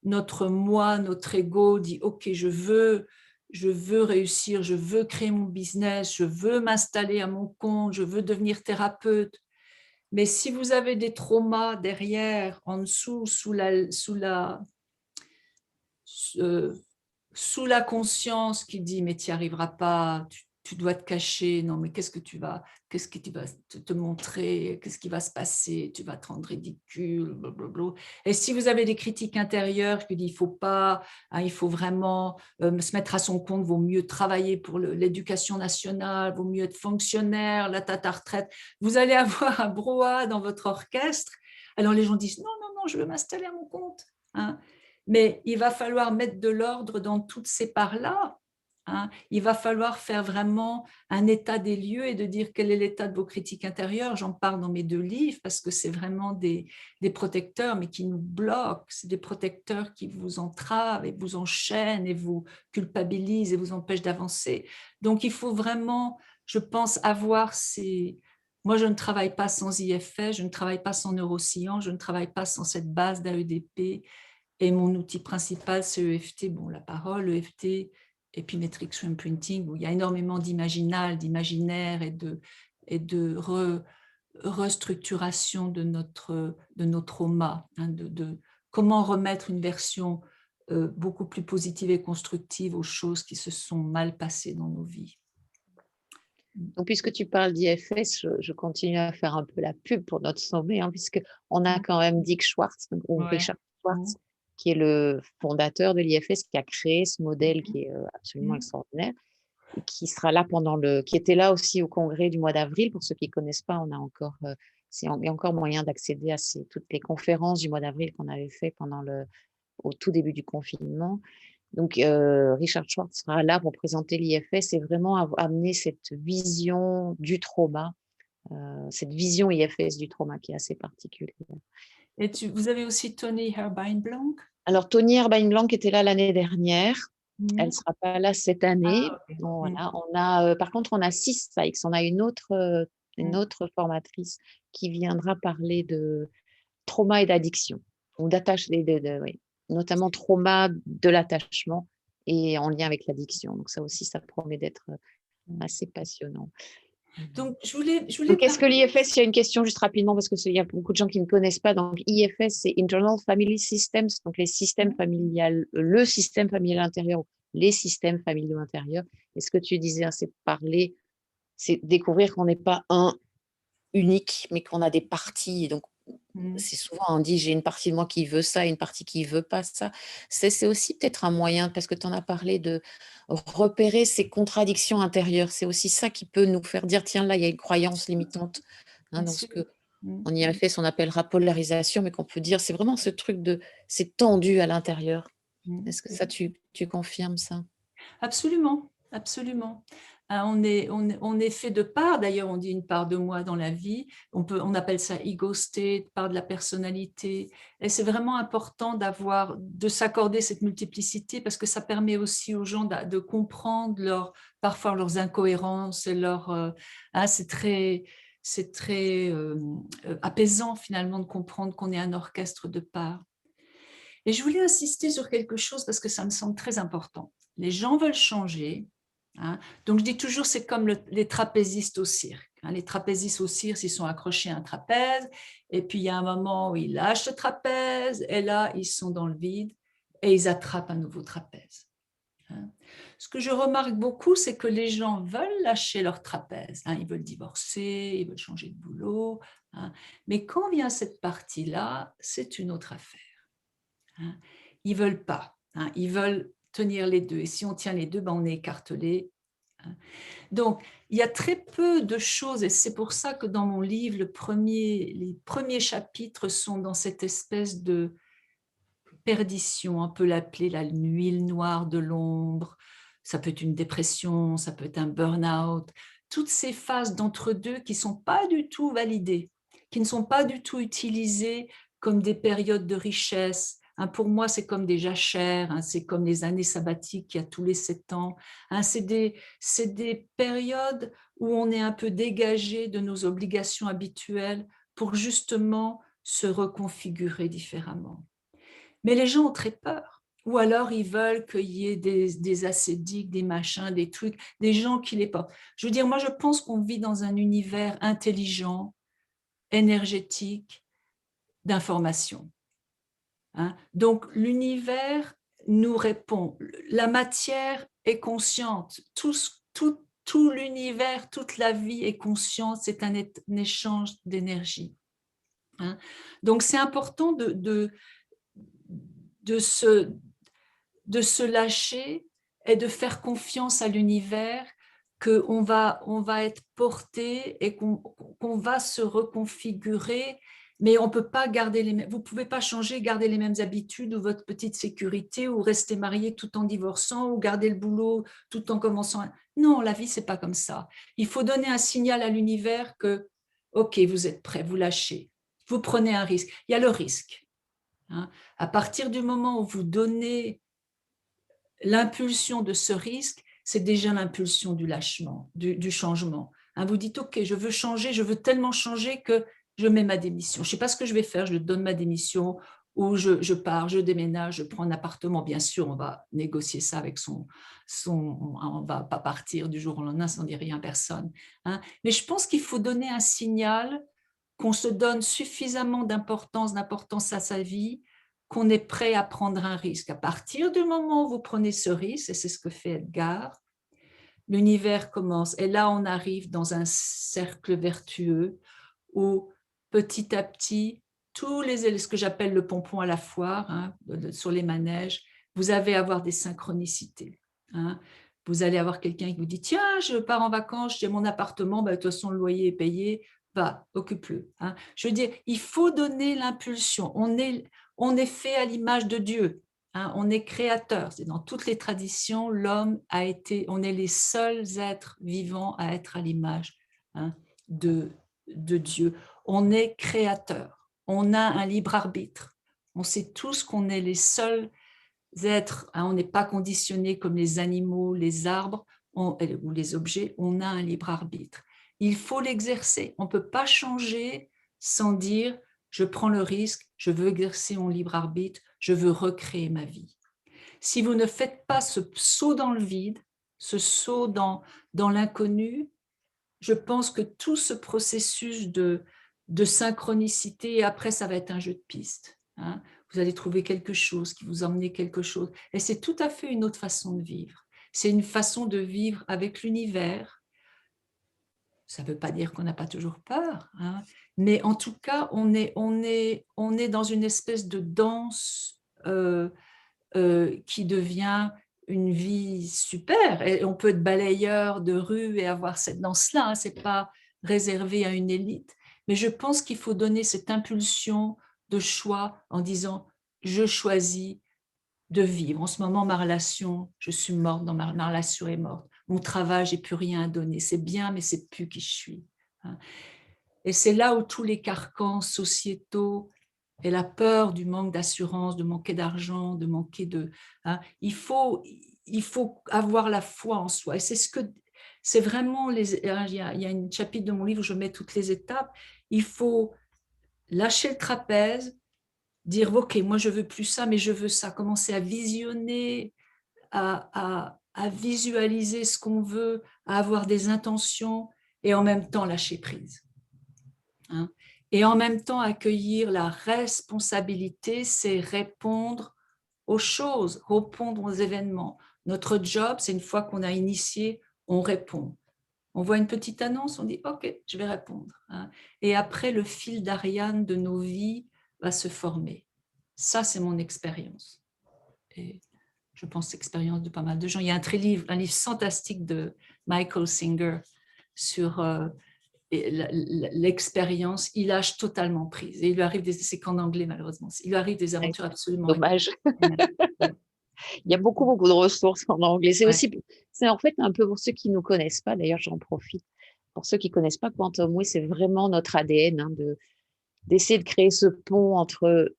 notre moi, notre ego dit « Ok, je veux réussir, je veux créer mon business, je veux m'installer à mon compte, je veux devenir thérapeute », mais si vous avez des traumas derrière, en dessous, euh, sous la conscience qui dit mais tu n'y arriveras pas, tu dois te cacher, non mais qu'est-ce que tu vas te montrer, qu'est-ce qui va se passer, tu vas te rendre ridicule, blablabla. Et si vous avez des critiques intérieures qui disent il faut pas, hein, il faut vraiment se mettre à son compte, vaut mieux travailler pour l'éducation nationale, vaut mieux être fonctionnaire, la tata retraite, vous allez avoir un brouhaha dans votre orchestre. Alors les gens disent non, non, non, je veux m'installer à mon compte, hein. Mais il va falloir mettre de l'ordre dans toutes ces parts-là, hein. Il va falloir faire vraiment un état des lieux et de dire quel est l'état de vos critiques intérieures. J'en parle dans mes 2 livres parce que c'est vraiment des protecteurs, mais qui nous bloquent. C'est des protecteurs qui vous entravent et vous enchaînent et vous culpabilisent et vous empêchent d'avancer. Donc, il faut vraiment, je pense, avoir ces... Moi, je ne travaille pas sans IFS, je ne travaille pas sans neurosciences, je ne travaille pas sans cette base d'AEDP. Et mon outil principal, c'est EFT, bon, la parole, EFT, et puis Metrics Imprinting, où il y a énormément d'imaginal, d'imaginaire et de restructuration de nos traumas, hein, de comment remettre une version beaucoup plus positive et constructive aux choses qui se sont mal passées dans nos vies. Donc, puisque tu parles d'IFS, je continue à faire un peu la pub pour notre sommet, hein, puisqu'on a quand même Dick Schwartz, ou Ouais. Richard Schwartz, qui est le fondateur de l'IFS, qui a créé ce modèle qui est absolument extraordinaire, et qui sera là qui était là aussi au congrès du mois d'avril. Pour ceux qui ne connaissent pas, on a encore, il y a encore moyen d'accéder à toutes les conférences du mois d'avril qu'on avait fait au tout début du confinement. Donc, Richard Schwartz sera là pour présenter l'IFS et vraiment amener cette vision du trauma, cette vision IFS du trauma qui est assez particulière. Et vous avez aussi Tony Herbine-Blanc? Alors, Tony Herbine-Blanc était là l'année dernière. Elle ne sera pas là cette année. Okay. Voilà. On a, par contre, on a 6 Sykes. On a une autre formatrice qui viendra parler de trauma et d'addiction, ou oui, notamment trauma de l'attachement et en lien avec l'addiction. Donc ça aussi, ça promet d'être assez passionnant. Donc, je voulais Donc, qu'est-ce que l'IFS? Il y a une question juste rapidement parce qu'il y a beaucoup de gens qui ne connaissent pas. Donc, IFS, c'est Internal Family Systems, donc les systèmes familiales, le système familial intérieur, les systèmes familiaux intérieurs. Et ce que tu disais, hein, c'est découvrir qu'on n'est pas un unique, mais qu'on a des parties. Donc, c'est souvent, on dit, j'ai une partie de moi qui veut ça, une partie qui veut pas ça. C'est aussi peut-être un moyen, parce que tu en as parlé, de repérer ces contradictions intérieures. C'est aussi ça qui peut nous faire dire, tiens, là, il y a une croyance limitante, hein, dans ce que on y a fait, on appellera polarisation, mais qu'on peut dire, c'est vraiment ce truc c'est tendu à l'intérieur. Est-ce que ça, tu confirmes ça? Absolument, absolument. On est fait de parts, d'ailleurs on dit une part de moi dans la vie, on appelle ça ego state, part de la personnalité, et c'est vraiment important de s'accorder cette multiplicité parce que ça permet aussi aux gens de comprendre parfois leurs incohérences et c'est très apaisant finalement de comprendre qu'on est un orchestre de parts. Et je voulais insister sur quelque chose parce que ça me semble très important. Les gens veulent changer, hein. Donc, je dis toujours, c'est comme les trapézistes au cirque, hein. Les trapézistes au cirque, ils sont accrochés à un trapèze, et puis il y a un moment où ils lâchent le trapèze, et là, ils sont dans le vide, et ils attrapent un nouveau trapèze, hein. Ce que je remarque beaucoup, c'est que les gens veulent lâcher leur trapèze, hein. Ils veulent divorcer, ils veulent changer de boulot, hein. Mais quand vient cette partie-là, c'est une autre affaire. Hein. Ils ne veulent pas, hein. Ils veulent tenir les deux. Et si on tient les deux, ben on est écartelé, hein. Donc, il y a très peu de choses, et c'est pour ça que dans mon livre, les premiers chapitres sont dans cette espèce de perdition, on peut l'appeler la nuit noire de l'ombre, ça peut être une dépression, ça peut être un burn-out, toutes ces phases d'entre-deux qui ne sont pas du tout validées, qui ne sont pas du tout utilisées comme des périodes de richesse, Hein, pour moi, c'est comme des jachères, hein, c'est comme les années sabbatiques qu'il y a tous les 7 ans. Hein, c'est des périodes où on est un peu dégagé de nos obligations habituelles pour justement se reconfigurer différemment. Mais les gens ont très peur. Ou alors, ils veulent qu'il y ait des ascétiques, des machins, des trucs, des gens qui les portent. Je veux dire, moi, je pense qu'on vit dans un univers intelligent, énergétique, d'information. Hein. Donc, l'univers nous répond. La matière est consciente. Tout l'univers, toute la vie est consciente. C'est un échange d'énergie. Hein. Donc, c'est important de se lâcher et de faire confiance à l'univers, qu'on va être porté et qu'on va se reconfigurer, mais on peut pas garder vous pouvez pas changer, garder les mêmes habitudes ou votre petite sécurité ou rester marié tout en divorçant ou garder le boulot tout en commençant. Non, la vie, c'est pas comme ça. Il faut donner un signal à l'univers que, OK, vous êtes prêt, vous lâchez, vous prenez un risque. Il y a le risque. Hein. À partir du moment où vous donnez l'impulsion de ce risque, c'est déjà l'impulsion du lâchement, du changement. Hein, vous dites, OK, je veux changer, je veux tellement changer que je mets ma démission. Je ne sais pas ce que je vais faire, je donne ma démission ou je pars, je déménage, je prends un appartement. Bien sûr, on va négocier ça avec on ne va pas partir du jour au lendemain sans dire rien à personne. Hein. Mais je pense qu'il faut donner un signal qu'on se donne suffisamment d'importance à sa vie, qu'on est prêt à prendre un risque. À partir du moment où vous prenez ce risque, et c'est ce que fait Edgar, l'univers commence. Et là, on arrive dans un cercle vertueux où petit à petit, ce que j'appelle le pompon à la foire, hein, sur les manèges, vous allez avoir des synchronicités. Hein. Vous allez avoir quelqu'un qui vous dit, tiens, je pars en vacances, j'ai mon appartement, de toute façon, le loyer est payé, va, occupe-le. Hein. Je veux dire, il faut donner l'impulsion. On est fait à l'image de Dieu. Hein, on est créateur. C'est dans toutes les traditions, on est les seuls êtres vivants à être à l'image, hein, de Dieu. On est créateur. On a un libre arbitre. On sait tous qu'on est les seuls êtres. Hein, on n'est pas conditionné comme les animaux, les arbres ou les objets. On a un libre arbitre. Il faut l'exercer. On ne peut pas changer sans dire je prends le risque, je veux exercer mon libre arbitre, je veux recréer ma vie. Si vous ne faites pas ce saut dans le vide, ce saut dans l'inconnu, je pense que tout ce processus de synchronicité, après, ça va être un jeu de piste. Hein. Vous allez trouver quelque chose qui vous emmène quelque chose. Et c'est tout à fait une autre façon de vivre. C'est une façon de vivre avec l'univers. Ça ne veut pas dire qu'on n'a pas toujours peur, hein, mais en tout cas, on est dans une espèce de danse qui devient une vie super. Et on peut être balayeur de rue et avoir cette danse-là, hein, ce n'est pas réservé à une élite. Mais je pense qu'il faut donner cette impulsion de choix en disant « je choisis de vivre. En ce moment, ma relation, je suis morte, ma relation est morte. Mon travail, j'ai plus rien à donner. C'est bien, mais c'est plus qui je suis. Hein. » Et c'est là où tous les carcans sociétaux et la peur du manque d'assurance, de manquer d'argent, de manquer de... Hein, il faut avoir la foi en soi. Et c'est vraiment... il y a une chapitre de mon livre où je mets toutes les étapes. Il faut lâcher le trapèze, dire, OK, moi, je veux plus ça, mais je veux ça. Commencer à visionner, à visualiser ce qu'on veut, à avoir des intentions et en même temps lâcher prise. Hein. Et en même temps, accueillir la responsabilité, c'est répondre aux choses, répondre aux événements. Notre job, c'est une fois qu'on a initié, on répond. On voit une petite annonce, on dit « OK, je vais répondre. Hein. » Et après, le fil d'Ariane de nos vies va se former. Ça, c'est mon expérience. Et je pense l'expérience de pas mal de gens. Il y a un livre fantastique de Michael Singer sur l'expérience. Il lâche totalement prise. Et il lui arrive c'est qu'en anglais, malheureusement. Il lui arrive des aventures absolument... Dommage. Il y a beaucoup de ressources en anglais. C'est en fait un peu pour ceux qui ne nous connaissent pas, d'ailleurs j'en profite, pour ceux qui ne connaissent pas Quantum Way, c'est vraiment notre ADN, hein, d'essayer de créer ce pont entre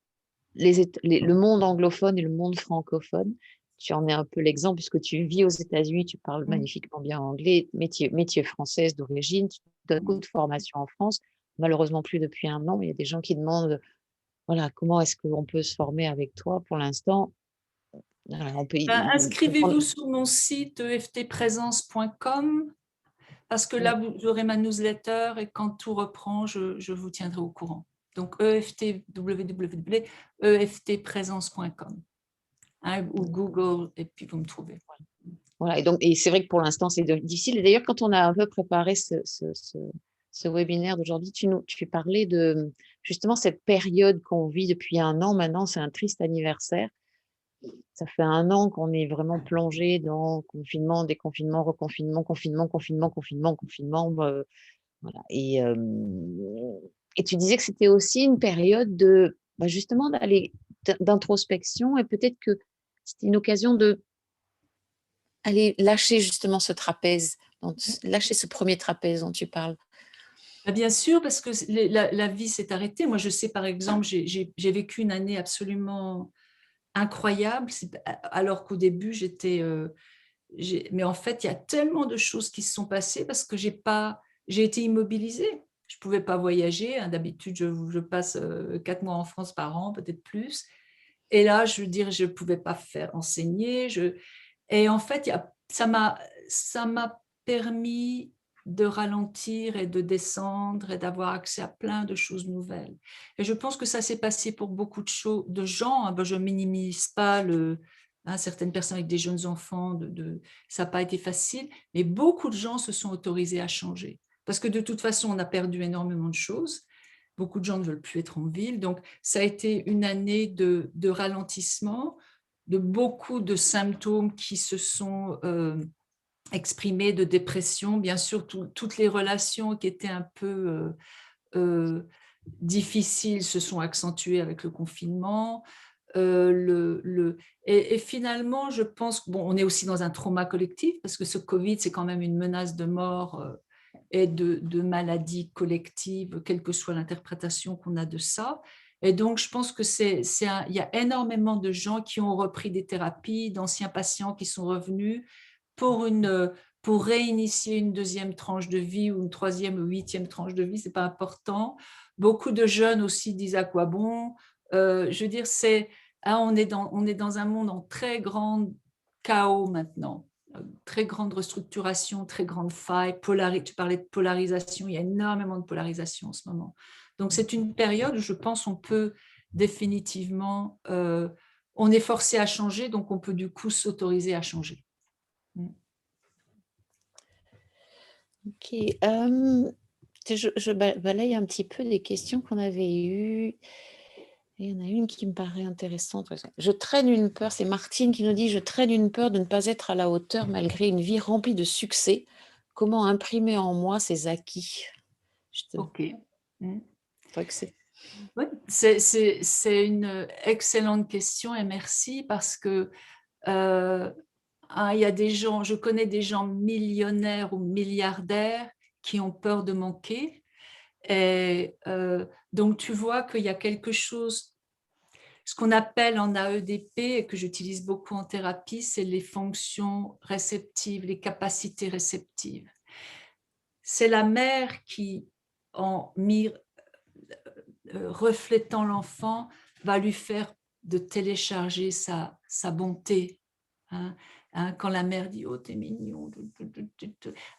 le monde anglophone et le monde francophone. Tu en es un peu l'exemple puisque tu vis aux États-Unis, tu parles Mm. magnifiquement bien anglais, métier française d'origine, tu donnes beaucoup de formations en France, malheureusement plus depuis 1 an, mais il y a des gens qui demandent, voilà, comment est-ce qu'on peut se former avec toi pour l'instant? Voilà, on peut Ben, il faut prendre inscrivez-vous sur mon site eftprésence.com parce que là, oui, vous aurez ma newsletter et quand tout reprend, je vous tiendrai au courant. Donc, eftprésence.com, hein, ou Google, et puis vous me trouvez. voilà et c'est vrai que pour l'instant, c'est difficile et d'ailleurs quand on a un peu préparé ce webinaire d'aujourd'hui, tu parlais de, justement, cette période qu'on vit depuis 1 an maintenant, c'est un triste anniversaire. Ça fait 1 an qu'on est vraiment plongé dans confinement, déconfinement, reconfinement, confinement, confinement, confinement, confinement, voilà et tu disais que c'était aussi une période de, bah, justement d'introspection et peut-être que c'était une occasion d'aller lâcher justement ce trapèze, lâcher ce premier trapèze dont tu parles. Ben, bien sûr, parce que la vie s'est arrêtée. Moi, je sais, par exemple, j'ai vécu une année absolument incroyable, alors qu'au début, mais en fait, il y a tellement de choses qui se sont passées parce que j'ai été immobilisée. Je ne pouvais pas voyager, hein. D'habitude, je passe 4 mois en France par an, peut-être plus. Et là, je veux dire, je ne pouvais pas enseigner. Et en fait, ça m'a permis de ralentir et de descendre et d'avoir accès à plein de choses nouvelles. Et je pense que ça s'est passé pour beaucoup de gens. Ben, je ne minimise pas certaines personnes avec des jeunes enfants, ça n'a pas été facile, mais beaucoup de gens se sont autorisés à changer. Parce que de toute façon, on a perdu énormément de choses. Beaucoup de gens ne veulent plus être en ville. Donc, ça a été une année de ralentissement, de beaucoup de symptômes qui se sont exprimés, de dépression. Bien sûr, toutes les relations qui étaient un peu difficiles se sont accentuées avec le confinement. Et finalement, je pense on est aussi dans un trauma collectif parce que ce Covid, c'est quand même une menace de mort et de maladie collective, quelle que soit l'interprétation qu'on a de ça. Et donc, je pense que il y a énormément de gens qui ont repris des thérapies, d'anciens patients qui sont revenus pour pour réinitier une 2e tranche de vie ou une 3e ou 8e tranche de vie, c'est pas important. Beaucoup de jeunes aussi disent à quoi bon. Je veux dire, on est dans un monde en très grand chaos maintenant, très grande restructuration, très grande faille, tu parlais de polarisation, il y a énormément de polarisation en ce moment. Donc c'est une période où je pense on peut définitivement, on est forcé à changer, donc on peut du coup s'autoriser à changer. OK, je balaye un petit peu des questions qu'on avait eues. Il y en a une qui me paraît intéressante. Je traîne une peur, c'est Martine qui nous dit: «Je traîne une peur de ne pas être à la hauteur malgré une vie remplie de succès. Comment imprimer en moi ces acquis?» Je Ok. crois que c'est Oui, c'est une excellente question et merci parce que il y a des gens, je connais des gens millionnaires ou milliardaires qui ont peur de manquer. Et donc, tu vois qu'il y a quelque chose, ce qu'on appelle en AEDP, et que j'utilise beaucoup en thérapie, c'est les fonctions réceptives, les capacités réceptives. C'est la mère qui, en reflétant l'enfant, va lui faire de télécharger sa bonté. Hein. Quand la mère dit « Oh, t'es mignon »,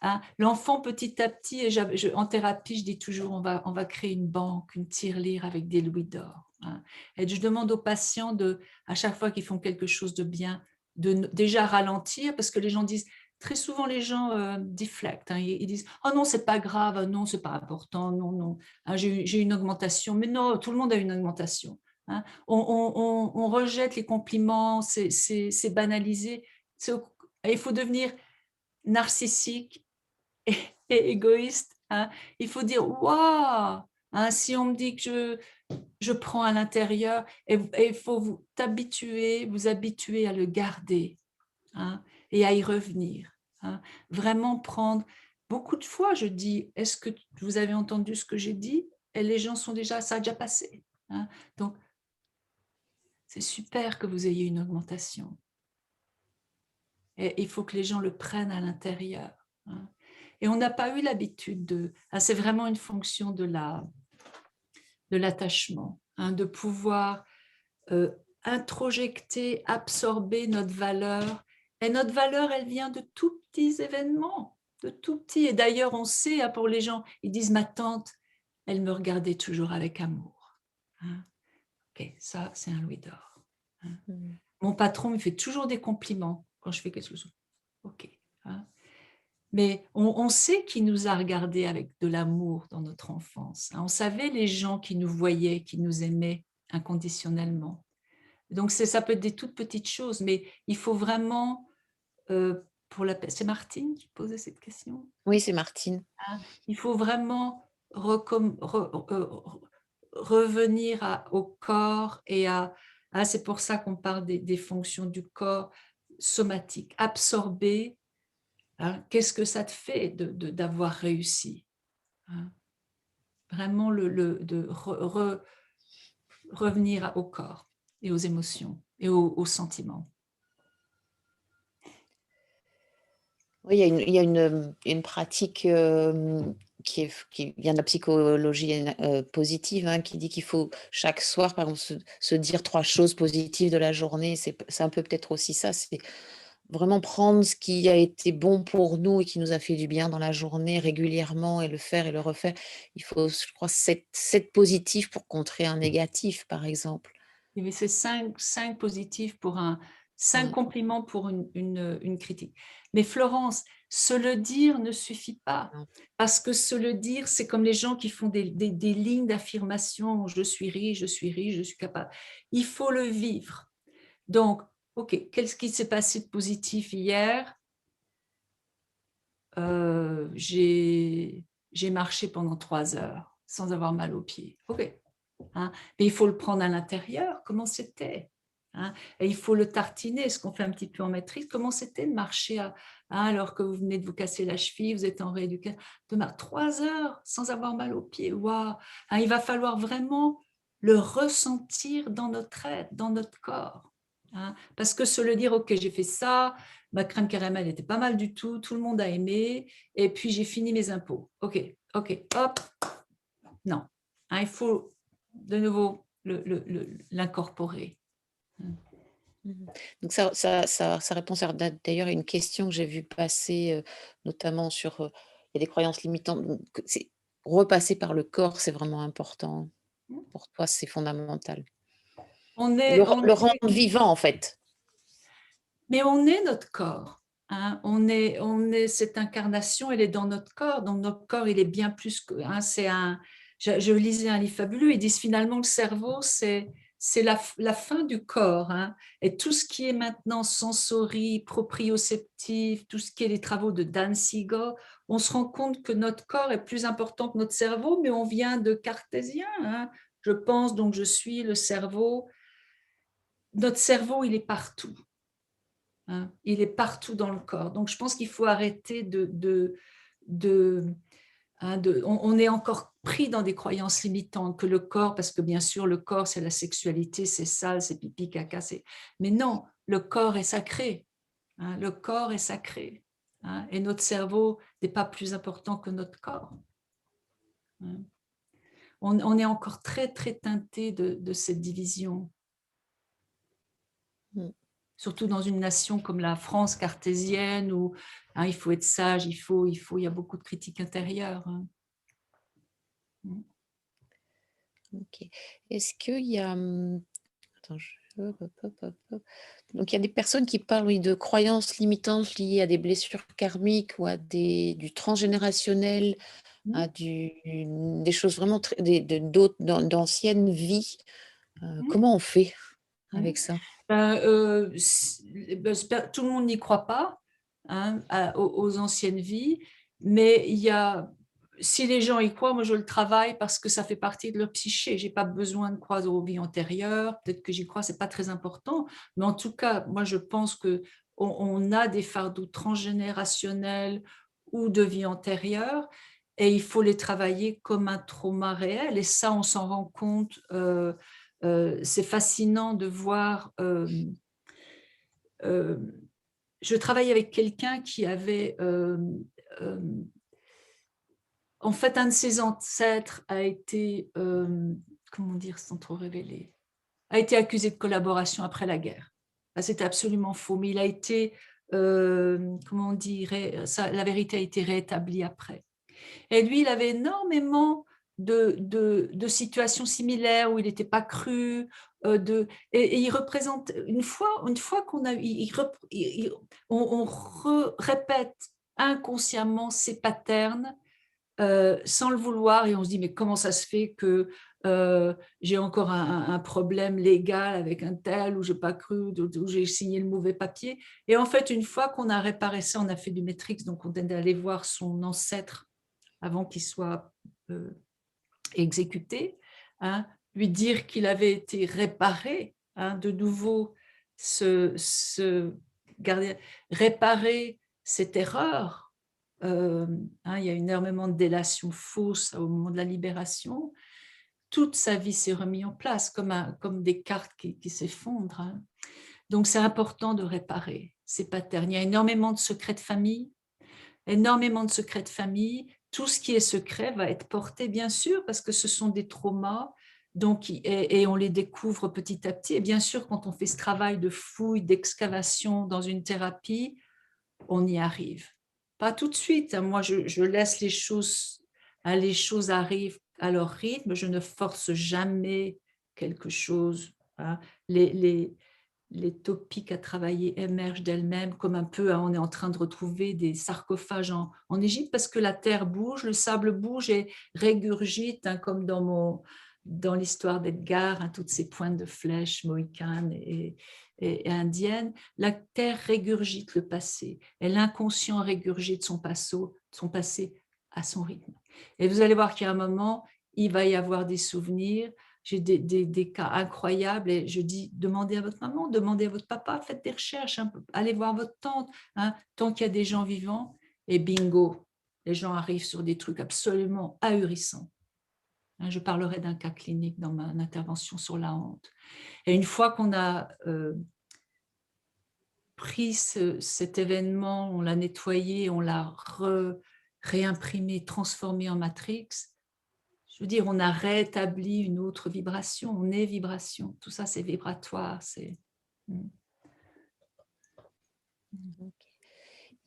hein. L'enfant, petit à petit, et en thérapie, je dis toujours on va créer une banque, une tirelire avec des louis d'or. Hein. Et je demande aux patients, à chaque fois qu'ils font quelque chose de bien, de déjà ralentir, parce que les gens disent, très souvent les gens déflectent, hein, ils disent « Oh non, c'est pas grave, non, c'est pas important, non, non, hein, j'ai une augmentation ». Mais non, tout le monde a une augmentation. Hein. On rejette les compliments, c'est banalisé. Il faut devenir narcissique et égoïste. Hein. Il faut dire waouh. Hein, si on me dit que je prends à l'intérieur, et il faut vous habituer à le garder, hein, et à y revenir. Hein. Vraiment prendre. Beaucoup de fois, je dis, est-ce que vous avez entendu ce que j'ai dit? Et les gens sont déjà, ça a déjà passé. Hein. Donc, c'est super que vous ayez une augmentation. Et il faut que les gens le prennent à l'intérieur. Hein. Et on n'a pas eu l'habitude de... c'est vraiment une fonction de l'attachement, hein, de pouvoir introjecter, absorber notre valeur. Et notre valeur, elle vient de tout petits événements, de tout petits. Et d'ailleurs, on sait, hein, pour les gens, ils disent, ma tante, elle me regardait toujours avec amour. Hein. Ok, ça, c'est un louis d'or. Hein. Mon patron me fait toujours des compliments quand je fais quelque chose. Ok. Hein. Mais on sait qui nous a regardés avec de l'amour dans notre enfance. Hein. On savait les gens qui nous voyaient, qui nous aimaient inconditionnellement. Donc, ça peut être des toutes petites choses, mais il faut vraiment, c'est Martine qui posait cette question? Oui, c'est Martine. Hein, il faut vraiment revenir au corps et c'est pour ça qu'on parle des fonctions du corps somatiques, absorber. Hein, qu'est-ce que ça te fait d'avoir réussi? Hein, vraiment revenir au corps et aux émotions et aux sentiments. Oui, il y a une pratique qui vient de la psychologie positive, hein, qui dit qu'il faut chaque soir, par exemple, se dire 3 choses positives de la journée. C'est un peu peut-être aussi ça, c'est vraiment prendre ce qui a été bon pour nous et qui nous a fait du bien dans la journée régulièrement et le faire et le refaire. Il faut, je crois, 7 positifs pour contrer un négatif, par exemple. Mais c'est 5 positifs pour 5 Ouais. compliments pour une critique. Mais Florence, se le dire ne suffit pas. Non. Parce que se le dire, c'est comme les gens qui font des lignes d'affirmation. Je suis riche, je suis riche, je suis capable. Il faut le vivre. Donc, OK, qu'est-ce qui s'est passé de positif hier? J'ai marché pendant 3 heures sans avoir mal aux pieds. OK. Hein, mais il faut le prendre à l'intérieur, comment c'était, hein, et il faut le tartiner, ce qu'on fait un petit peu en maîtrise, comment c'était de marcher alors que vous venez de vous casser la cheville, vous êtes en rééducation, de 3 heures sans avoir mal aux pieds, waouh, hein, il va falloir vraiment le ressentir dans notre être, dans notre corps. Hein, parce que se le dire, ok, j'ai fait ça, ma crème caramel était pas mal du tout, tout le monde a aimé, et puis j'ai fini mes impôts. Ok, hop, non. Hein, il faut de nouveau l'incorporer. Mmh. Donc ça répond d'ailleurs à une question que j'ai vue passer, notamment sur, il y a des croyances limitantes, donc c'est repasser par le corps, c'est vraiment important. Pour toi, c'est fondamental. On Le est, ren on le est, rendre vivant, en fait. mais on est notre corps. Hein. Cette incarnation, elle est dans notre corps. Donc notre corps, il est bien plus que. Hein, je lisais un livre fabuleux. Ils disent finalement le cerveau, c'est la fin du corps. Hein. Et tout ce qui est maintenant sensorie, proprioceptif, tout ce qui est les travaux de Dan Siegel, on se rend compte que notre corps est plus important que notre cerveau, mais on vient de cartésien. Hein. Je pense, donc je suis le cerveau. Notre cerveau, il est partout. Hein. Il est partout dans le corps. Donc, je pense qu'il faut arrêter on est encore pris dans des croyances limitantes que le corps, parce que bien sûr, le corps, c'est la sexualité, c'est sale, c'est pipi, caca, mais non, le corps est sacré. Hein. Le corps est sacré. Hein. Et notre cerveau n'est pas plus important que notre corps. Hein. On est encore très, très teinté de cette division. Mmh. Surtout dans une nation comme la France cartésienne où hein, il faut être sage, il y a beaucoup de critiques intérieures. Hein. OK. Est-ce qu'il y a, attends, hop, hop, hop, hop, hop. Donc il y a des personnes qui parlent, oui, de croyances limitantes liées à des blessures karmiques ou à du transgénérationnel, Mm. à des choses vraiment très d'autres d'anciennes vies. Mm. Comment on fait Mm. avec ça? Tout le monde n'y croit pas hein, aux anciennes vies, mais si les gens y croient, moi je le travaille parce que ça fait partie de leur psyché. J'ai pas besoin de croire aux vies antérieures. Peut-être que j'y crois, c'est pas très important, mais en tout cas, moi je pense que on a des fardeaux transgénérationnels ou de vie antérieure, et il faut les travailler comme un trauma réel. Et ça, on s'en rend compte c'est fascinant de voir... je travaille avec quelqu'un qui avait... en fait, un de ses ancêtres a été... comment dire sans trop révéler, a été accusé de collaboration après la guerre. C'était absolument faux, mais il a été... comment on dit, la vérité a été rétablie après. Et lui, il avait énormément de situations similaires où il n'était pas cru. Et il représente, une fois qu'on a... on répète inconsciemment ces patterns sans le vouloir, et on se dit, mais comment ça se fait que j'ai encore un problème légal avec un tel, où je n'ai pas cru, où j'ai signé le mauvais papier. Et en fait, une fois qu'on a réparé ça, on a fait du Matrix, donc on est allé voir son ancêtre avant qu'il soit exécuté, hein, lui dire qu'il avait été réparé, hein, de nouveau, réparer cette erreur. Hein, il y a énormément de délations fausses au moment de la libération. Toute sa vie s'est remise en place, comme des cartes qui s'effondrent. Hein. Donc, c'est important de réparer ces patterns. Il y a énormément de secrets de famille, Tout ce qui est secret va être porté, bien sûr, parce que ce sont des traumas, donc, et on les découvre petit à petit. Et bien sûr, quand on fait ce travail de fouille, d'excavation dans une thérapie, on y arrive. Pas tout de suite. Moi, je laisse les choses arrivent à leur rythme. Je ne force jamais quelque chose. Hein. Les topiques à travailler émergent d'elles-mêmes, comme un peu, hein, on est en train de retrouver des sarcophages en Égypte, parce que la terre bouge, le sable bouge et régurgite, hein, comme dans l'histoire d'Edgar, hein, toutes ces pointes de flèches mohicanes et indiennes. La terre régurgite le passé, et l'inconscient régurgite son passé à son rythme. Et vous allez voir qu'il y a un moment, il va y avoir des souvenirs. J'ai des cas incroyables, et je dis, demandez à votre maman, demandez à votre papa, faites des recherches, hein, allez voir votre tante, hein, tant qu'il y a des gens vivants, et bingo, les gens arrivent sur des trucs absolument ahurissants. Hein, je parlerai d'un cas clinique dans ma intervention sur la honte. Et une fois qu'on a pris cet événement, on l'a nettoyé, on l'a réimprimé, transformé en matrix, je veux dire, on a rétabli une autre vibration, on est vibration. Tout ça, c'est vibratoire. Il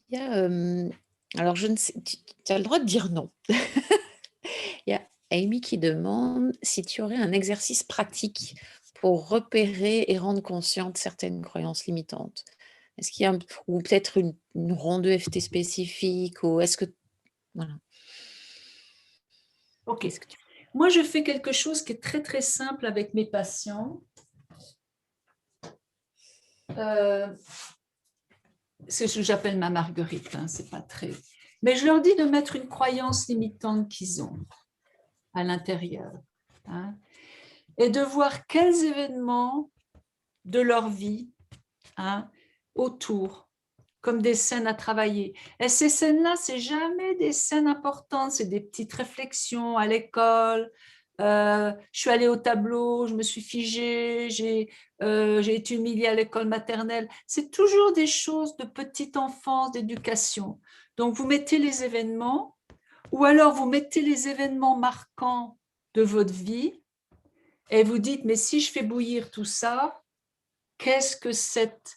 y a, alors je ne sais, tu as le droit de dire non. Il y a Amy qui demande si tu aurais un exercice pratique pour repérer et rendre consciente certaines croyances limitantes. Est-ce qu'il y a ou peut-être une ronde EFT spécifique, ou est-ce que voilà. Ok. Moi, je fais quelque chose qui est très très simple avec mes patients. C'est ce que j'appelle ma marguerite. Hein, c'est pas très. Mais je leur dis de mettre une croyance limitante qu'ils ont à l'intérieur, hein, et de voir quels événements de leur vie, hein, autour, comme des scènes à travailler. Et ces scènes-là, c'est jamais des scènes importantes, c'est des petites réflexions à l'école. Je suis allée au tableau, je me suis figée, j'ai été humiliée à l'école maternelle. C'est toujours des choses de petite enfance, d'éducation. Donc, vous mettez les événements, ou alors vous mettez les événements marquants de votre vie, et vous dites, mais si je fais bouillir tout ça, qu'est-ce que cet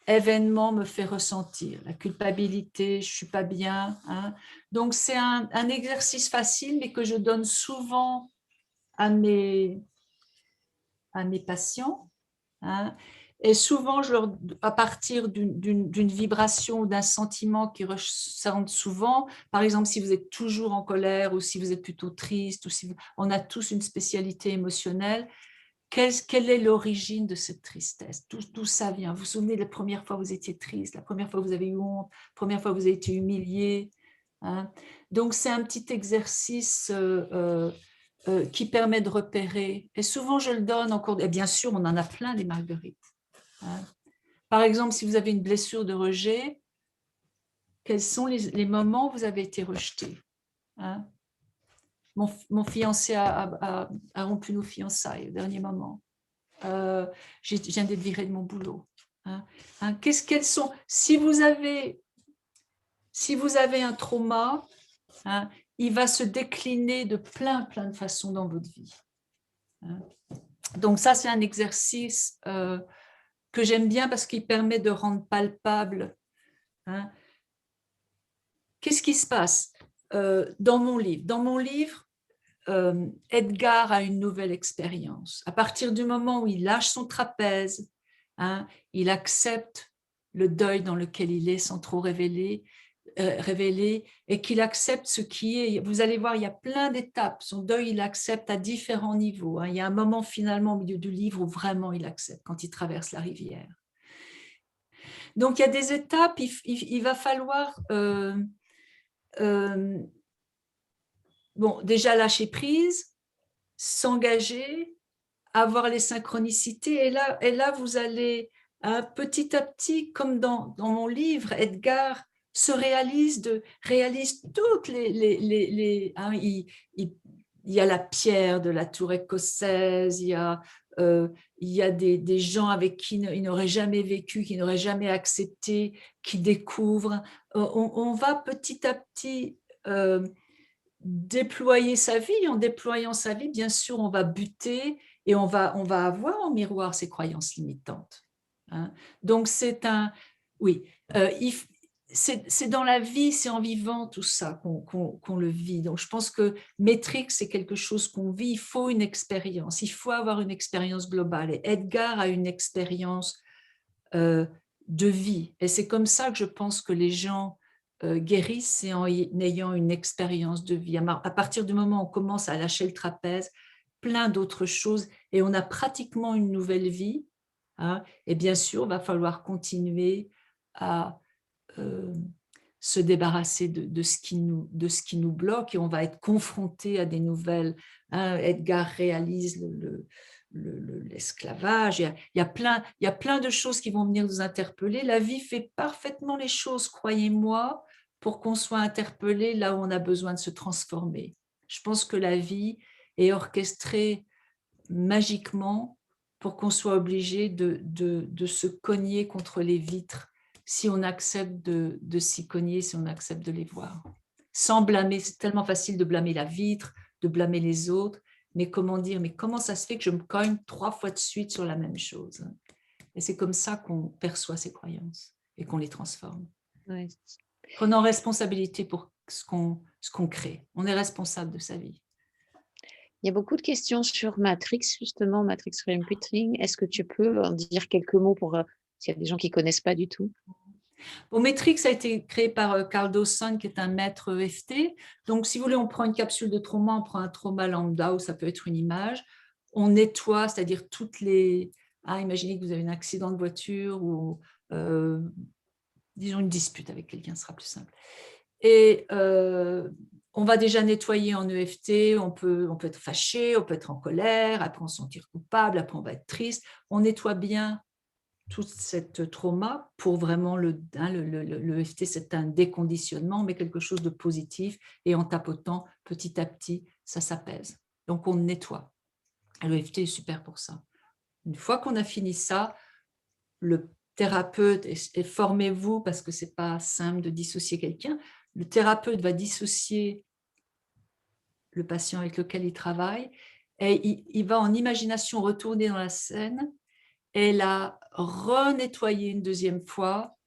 événement me fait ressentir? La culpabilité, je ne suis pas bien. Hein. Donc, c'est un exercice facile, mais que je donne souvent à mes patients. Hein. Et souvent, à partir d'une vibration ou d'un sentiment qui ressentent souvent, par exemple, si vous êtes toujours en colère, ou si vous êtes plutôt triste, ou si on a tous une spécialité émotionnelle, quelle est l'origine de cette tristesse? D'où ça vient? Vous vous souvenez de la première fois où vous étiez triste, la première fois où vous avez eu honte, la première fois où vous avez été humilié? Hein. Donc, c'est un petit exercice qui permet de repérer. Et souvent, je le donne en cours. Et bien sûr, on en a plein, des marguerites. Hein. Par exemple, si vous avez une blessure de rejet, quels sont les moments où vous avez été rejeté? Hein. Mon fiancé a rompu nos fiançailles au dernier moment. je viens d'être virée de mon boulot. Hein. Quelles sont, si vous avez un trauma, hein, il va se décliner de plein de façons dans votre vie. Hein. Donc ça, c'est un exercice que j'aime bien parce qu'il permet de rendre palpable. Hein. Qu'est-ce qui se passe dans mon livre? Dans mon livre, Edgar a une nouvelle expérience. À partir du moment où il lâche son trapèze, hein, il accepte le deuil dans lequel il est sans trop révéler, et qu'il accepte ce qui est. Vous allez voir, il y a plein d'étapes. Son deuil, il accepte à différents niveaux. Hein. Il y a un moment finalement au milieu du livre où vraiment il accepte, quand il traverse la rivière. Donc il y a des étapes, il va falloir bon, déjà lâcher prise, s'engager, avoir les synchronicités. Et là vous allez petit à petit, comme dans mon livre, Edgar se réalise toutes les hein, il y a la pierre de la tour écossaise, il y a des gens avec qui il n'aurait jamais vécu, qui n'aurait jamais accepté, qui découvrent. On va petit à petit déployer sa vie. En déployant sa vie, bien sûr, on va buter et on va avoir en miroir ses croyances limitantes. Hein. Donc, oui, c'est dans la vie, c'est en vivant tout ça qu'on le vit. Donc, je pense que Matrix, c'est quelque chose qu'on vit. Il faut une expérience, il faut avoir une expérience globale. Et Edgar a une expérience de vie. Et c'est comme ça que je pense que les gens guérissent, c'est en ayant une expérience de vie. À partir du moment où on commence à lâcher le trapèze, plein d'autres choses, et on a pratiquement une nouvelle vie. Hein, et bien sûr, il va falloir continuer à se débarrasser de ce qui nous bloque, et on va être confronté à des nouvelles. Hein, Edgar réalise l'esclavage. Il y a plein de choses qui vont venir nous interpeller. La vie fait parfaitement les choses, croyez-moi, pour qu'on soit interpellé là où on a besoin de se transformer. Je pense que la vie est orchestrée magiquement pour qu'on soit obligé de se cogner contre les vitres si on accepte de s'y cogner, si on accepte de les voir. Sans blâmer, c'est tellement facile de blâmer la vitre, de blâmer les autres, mais comment dire, mais comment ça se fait que je me cogne 3 fois de suite sur la même chose? Et c'est comme ça qu'on perçoit ses croyances et qu'on les transforme. Ouais. Prenant responsabilité pour ce qu'on crée. On est responsable de sa vie. Il y a beaucoup de questions sur Matrix, justement, Matrix Reimbuilding. Est-ce que tu peux en dire quelques mots pour s'il y a des gens qui ne connaissent pas du tout? Bon, Matrix a été créé par Carl Dawson, qui est un maître EFT. Donc, si vous voulez, on prend une capsule de trauma, on prend un trauma lambda, ou ça peut être une image. On nettoie, c'est-à-dire toutes les... imaginez que vous avez un accident de voiture ou, disons, une dispute avec quelqu'un, ce sera plus simple. Et on va déjà nettoyer en EFT, on peut être fâché, on peut être en colère, après on se sentir coupable, après on va être triste. On nettoie bien tout cette trauma pour vraiment le EFT, c'est un déconditionnement, mais quelque chose de positif, et en tapotant petit à petit, ça s'apaise. Donc on nettoie. L'EFT est super pour ça. Une fois qu'on a fini ça, le thérapeute, et formez-vous parce que c'est pas simple de dissocier quelqu'un, le thérapeute va dissocier le patient avec lequel il travaille, et il va en imagination retourner dans la scène et la renettoyer une deuxième fois.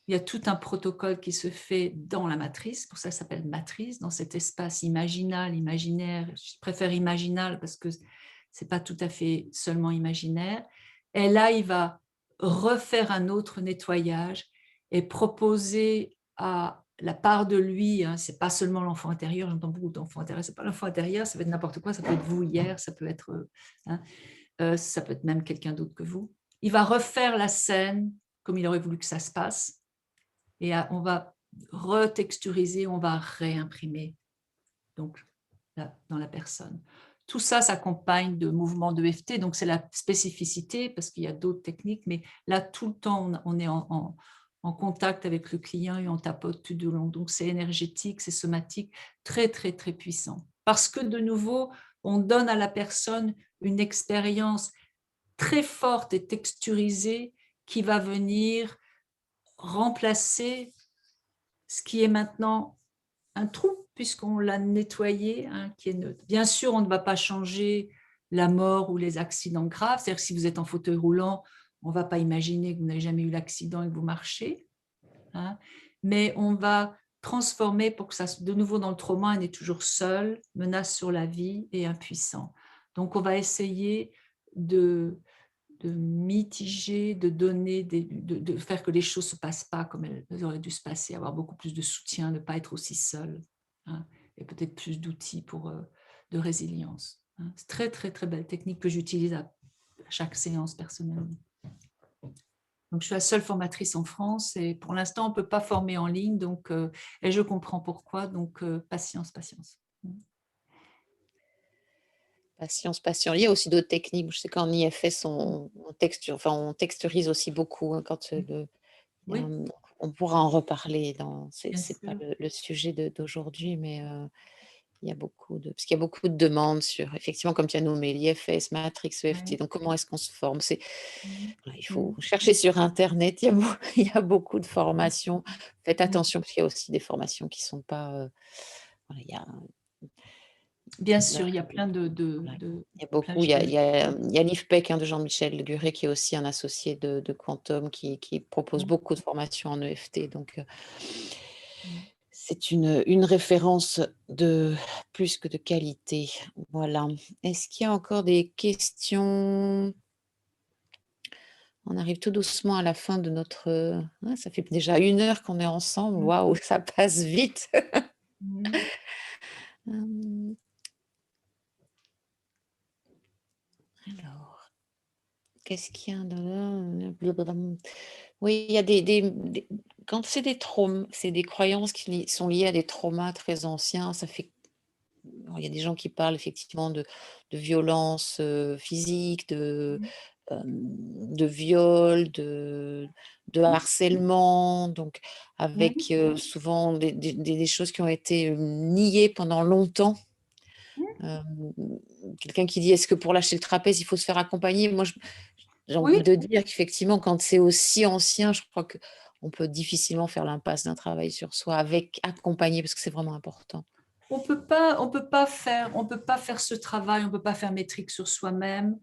Il y a tout un protocole qui se fait dans la matrice, pour ça ça s'appelle matrice, dans cet espace imaginal, imaginaire. Je préfère imaginal parce que c'est pas tout à fait seulement imaginaire. Et là, il va refaire un autre nettoyage et proposer à la part de lui, hein, c'est pas seulement l'enfant intérieur, j'entends beaucoup d'enfants intérieurs, c'est pas l'enfant intérieur, ça peut être n'importe quoi, ça peut être vous hier, ça peut être ça peut être même quelqu'un d'autre que vous. Il va refaire la scène comme il aurait voulu que ça se passe, et on va retexturiser, on va réimprimer donc là, dans la personne. Tout ça s'accompagne de mouvements de d'EFT, donc c'est la spécificité parce qu'il y a d'autres techniques, mais là tout le temps on est en contact avec le client et on tapote tout du long. Donc c'est énergétique, c'est somatique, très très très puissant. Parce que de nouveau, on donne à la personne une expérience très forte et texturisée qui va venir remplacer ce qui est maintenant un trou, puisqu'on l'a nettoyé, hein, qui est neutre. Bien sûr, on ne va pas changer la mort ou les accidents graves. C'est-à-dire que si vous êtes en fauteuil roulant, on ne va pas imaginer que vous n'avez jamais eu l'accident et que vous marchez. Hein, mais on va transformer pour que ça, de nouveau dans le trauma, on est toujours seul, menace sur la vie et impuissant. Donc, on va essayer de mitiger, de donner, de faire que les choses ne se passent pas comme elles auraient dû se passer, avoir beaucoup plus de soutien, ne pas être aussi seul, hein, et peut-être plus d'outils de résilience. Hein. C'est très, très, très belle technique que j'utilise à chaque séance personnellement. Donc, je suis la seule formatrice en France et pour l'instant, on ne peut pas former en ligne, donc, et je comprends pourquoi, donc patience, patience. Patience, patience. Il y a aussi d'autres techniques. Je sais qu'en IFS, on texturise aussi beaucoup. Hein, quand Oui, on pourra en reparler. bien C'est pas sûr. le sujet d'aujourd'hui, mais il y a parce qu'il y a beaucoup de demandes sur, effectivement, comme tu as nommé, l'IFS, Matrix, EFT. Ouais. Donc, comment est-ce qu'on se forme? Mhm. Voilà, il faut Mhm. chercher sur Internet. Il y a beaucoup de formations. Faites Mhm. attention, parce qu'il y a aussi des formations qui ne sont pas. Voilà, Bien là, sûr, il y a plein voilà, il y a beaucoup. plagiat. Il y a l'IFPEC, hein, de Jean-Michel Guret, qui est aussi un associé de Quantum, qui propose beaucoup de formations en EFT. Donc, c'est une référence de plus que de qualité. Voilà. Est-ce qu'il y a encore des questions? On arrive tout doucement à la fin de notre. Ça fait déjà 1 heure qu'on est ensemble. Waouh, ça passe vite. Mhm. Hum, Alors, qu'est-ce qu'il y a Oui, il y a quand c'est des traumas, c'est des croyances qui sont liées à des traumas très anciens. Ça fait. Alors, il y a des gens qui parlent effectivement de violence physique, de viol, de harcèlement, donc avec Mhm. souvent des choses qui ont été niées pendant longtemps. Euh, Quelqu'un qui dit est-ce que pour lâcher le trapèze, il faut se faire accompagner? Moi, j'ai envie Oui, de dire qu'effectivement, quand c'est aussi ancien, je crois qu'on peut difficilement faire l'impasse d'un travail sur soi avec accompagner, parce que c'est vraiment important. on peut pas faire ce travail, on peut pas faire métrique sur soi-même.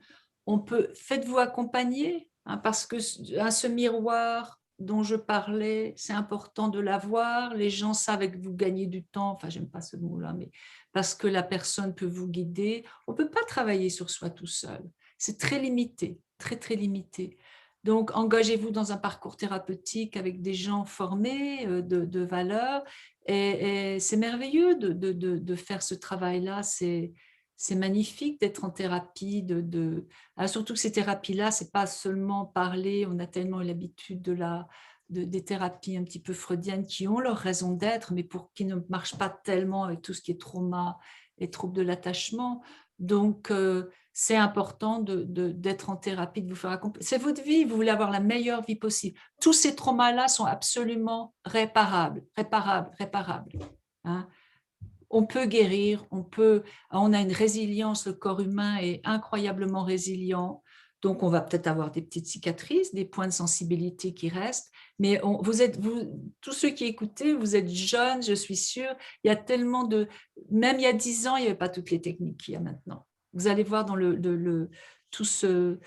Faites-vous accompagner, hein, parce que ce miroir dont je parlais, c'est important de l'avoir. Les gens savent que vous gagnez du temps, enfin, j'aime pas ce mot-là, mais parce que la personne peut vous guider. On peut pas travailler sur soi tout seul. C'est très limité, très, très limité. Donc, engagez-vous dans un parcours thérapeutique avec des gens formés de valeur. Et c'est merveilleux de faire ce travail-là. C'est magnifique d'être en thérapie. Surtout que ces thérapies-là, ce n'est pas seulement parler. On a tellement eu l'habitude des thérapies un petit peu freudiennes qui ont leur raison d'être, mais qui ne marchent pas tellement avec tout ce qui est trauma et troubles de l'attachement. Donc, c'est important d'être en thérapie, de vous faire accompagner. C'est votre vie, vous voulez avoir la meilleure vie possible. Tous ces traumas-là sont absolument réparables, réparables, réparables. Hein. On peut guérir, on a une résilience, le corps humain est incroyablement résilient. Donc, on va peut-être avoir des petites cicatrices, des points de sensibilité qui restent, mais tous ceux qui écoutez, vous êtes jeunes, je suis sûre, il y a tellement même il y a 10 ans, il n'y avait pas toutes les techniques qu'il y a maintenant. Vous allez voir dans tout ce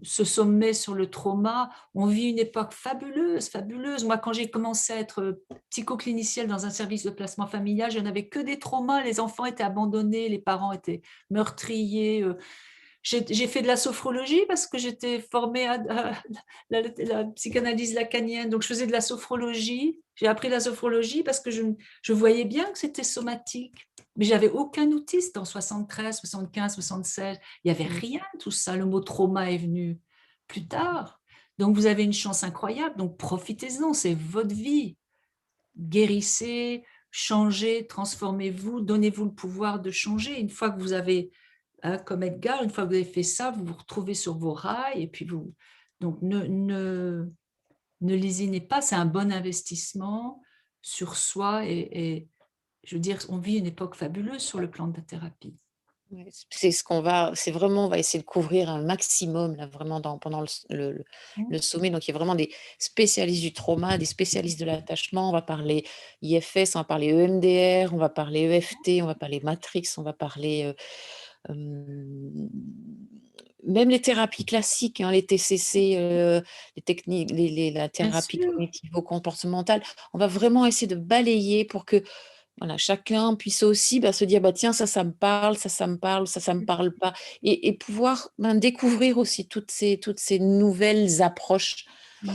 sommet sur le trauma, on vit une époque fabuleuse, fabuleuse. Moi, quand j'ai commencé à être psychoclinicienne dans un service de placement familial, je n'avais que des traumas. Les enfants étaient abandonnés, les parents étaient meurtriers. J'ai fait de la sophrologie parce que j'étais formée à la psychanalyse lacanienne. Donc, je faisais de la sophrologie. J'ai appris la sophrologie parce que je voyais bien que c'était somatique. Mais j'avais aucun outil, c'était en 73, 75, 76. Il n'y avait rien de tout ça. Le mot trauma est venu plus tard. Donc, vous avez une chance incroyable. Donc, profitez-en, c'est votre vie. Guérissez, changez, transformez-vous, donnez-vous le pouvoir de changer. Une fois que vous avez, comme Edgar, une fois que vous avez fait ça, vous vous retrouvez sur vos rails et puis donc ne lésinez pas, c'est un bon investissement sur soi et je veux dire, on vit une époque fabuleuse sur le plan de la thérapie. Ouais, c'est ce qu'on va c'est vraiment on va essayer de couvrir un maximum là vraiment pendant le Mmh. sommet. Donc il y a vraiment des spécialistes du trauma, des spécialistes de l'attachement. On va parler IFS, on va parler EMDR, on va parler EFT, on va parler Matrix, on va parler, hem, même les thérapies classiques, hein, les TCC, les techniques la Bien thérapie sûr. cognitivo-comportementale. On va vraiment essayer de balayer pour que voilà, chacun puisse aussi, bah, se dire: «Bah, tiens, ça me parle, ça me parle, ça me parle pas» et pouvoir, ben, découvrir aussi toutes ces nouvelles approches. Mmh.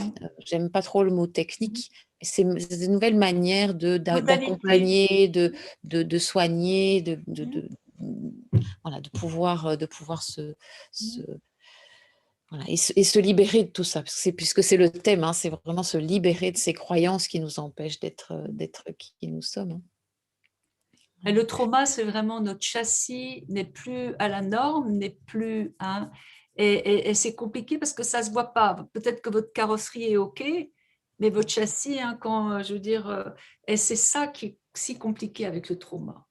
J'aime pas trop le mot Mmh. technique, mais c'est des nouvelles manières Modalité. d'accompagner, de soigner, Mmh. mmh, voilà, de pouvoir se Mmh. voilà et se libérer de tout ça. Parce que puisque c'est le thème, hein, c'est vraiment se libérer de ces croyances qui nous empêchent d'être qui nous sommes, hein. Et Voilà. le trauma, c'est vraiment notre châssis n'est plus à la norme, n'est plus, hein, et c'est compliqué parce que ça se voit pas. Peut-être que votre carrosserie est OK, mais votre châssis, hein, quand, je veux dire, et c'est ça qui est si compliqué avec le trauma.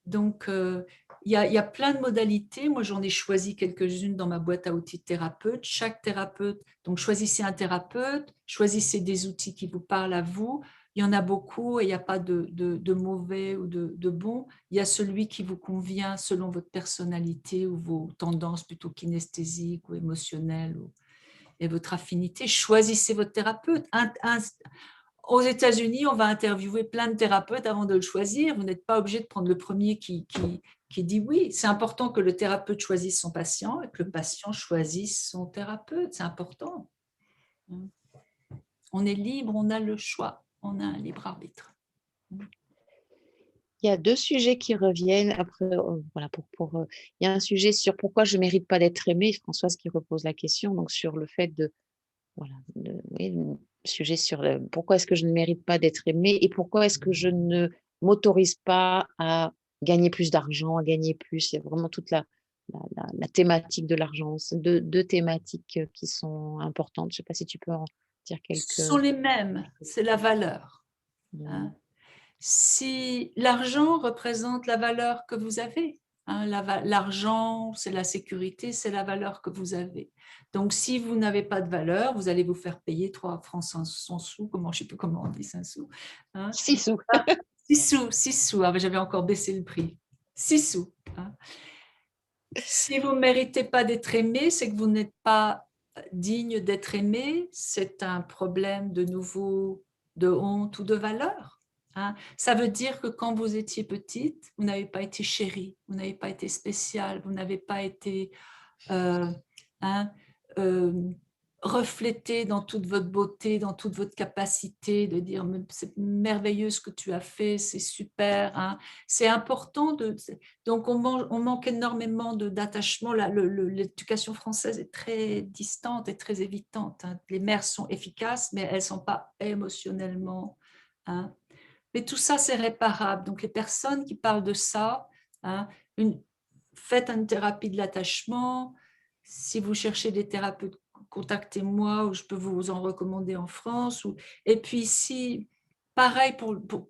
Donc, il y a plein de modalités. Moi, j'en ai choisi quelques-unes dans ma boîte à outils de thérapeute. Chaque thérapeute, donc choisissez un thérapeute, choisissez des outils qui vous parlent à vous. Il y en a beaucoup et il n'y a pas de mauvais ou de bon. Il y a celui qui vous convient selon votre personnalité ou vos tendances plutôt kinesthésiques ou émotionnelles et votre affinité. Choisissez votre thérapeute. Aux États-Unis, on va interviewer plein de thérapeutes avant de le choisir. Vous n'êtes pas obligé de prendre le premier qui dit oui. C'est important que le thérapeute choisisse son patient et que le patient choisisse son thérapeute. C'est important. On est libre, on a le choix, on a un libre arbitre. Il y a 2 sujets qui reviennent après, voilà il y a un sujet sur pourquoi je mérite pas d'être aimée, Françoise qui repose la question, donc sur le fait de voilà, oui, le sujet sur le pourquoi est-ce que je ne mérite pas d'être aimée et pourquoi est-ce que je ne m'autorise pas à gagner plus d'argent, à gagner plus? Il y a vraiment toute la thématique de l'argent. C'est 2 thématiques, qui sont importantes. Je ne sais pas si tu peux en dire Ce sont les mêmes, quelques c'est la valeur. mmh, Hein. Si l'argent représente la valeur que vous avez, hein, l'argent, c'est la sécurité, c'est la valeur que vous avez. Donc, si vous n'avez pas de valeur, vous allez vous faire payer 3 francs 100 sous, comment, je ne sais plus comment on dit 5 sous. Hein. 6 sous. 6 sous, ah, j'avais encore baissé le prix. 6 sous. Hein. Si vous ne méritez pas d'être aimé, c'est que vous n'êtes pas digne d'être aimé. C'est un problème de nouveau de honte ou de valeur. Hein. Ça veut dire que quand vous étiez petite, vous n'avez pas été chérie, vous n'avez pas été spéciale, vous n'avez pas été euh, hein, euh, refléter dans toute votre beauté, dans toute votre capacité de dire c'est merveilleux ce que tu as fait, c'est super. Hein. C'est important donc on manque énormément d'attachement. L'éducation française est très distante et très évitante. Hein. Les mères sont efficaces, mais elles ne sont pas émotionnellement. Hein. Mais tout ça, c'est réparable. Donc les personnes qui parlent de ça, hein, faites une thérapie de l'attachement. Si vous cherchez des thérapeutes, contactez-moi ou je peux vous en recommander en France. Et puis si, pareil,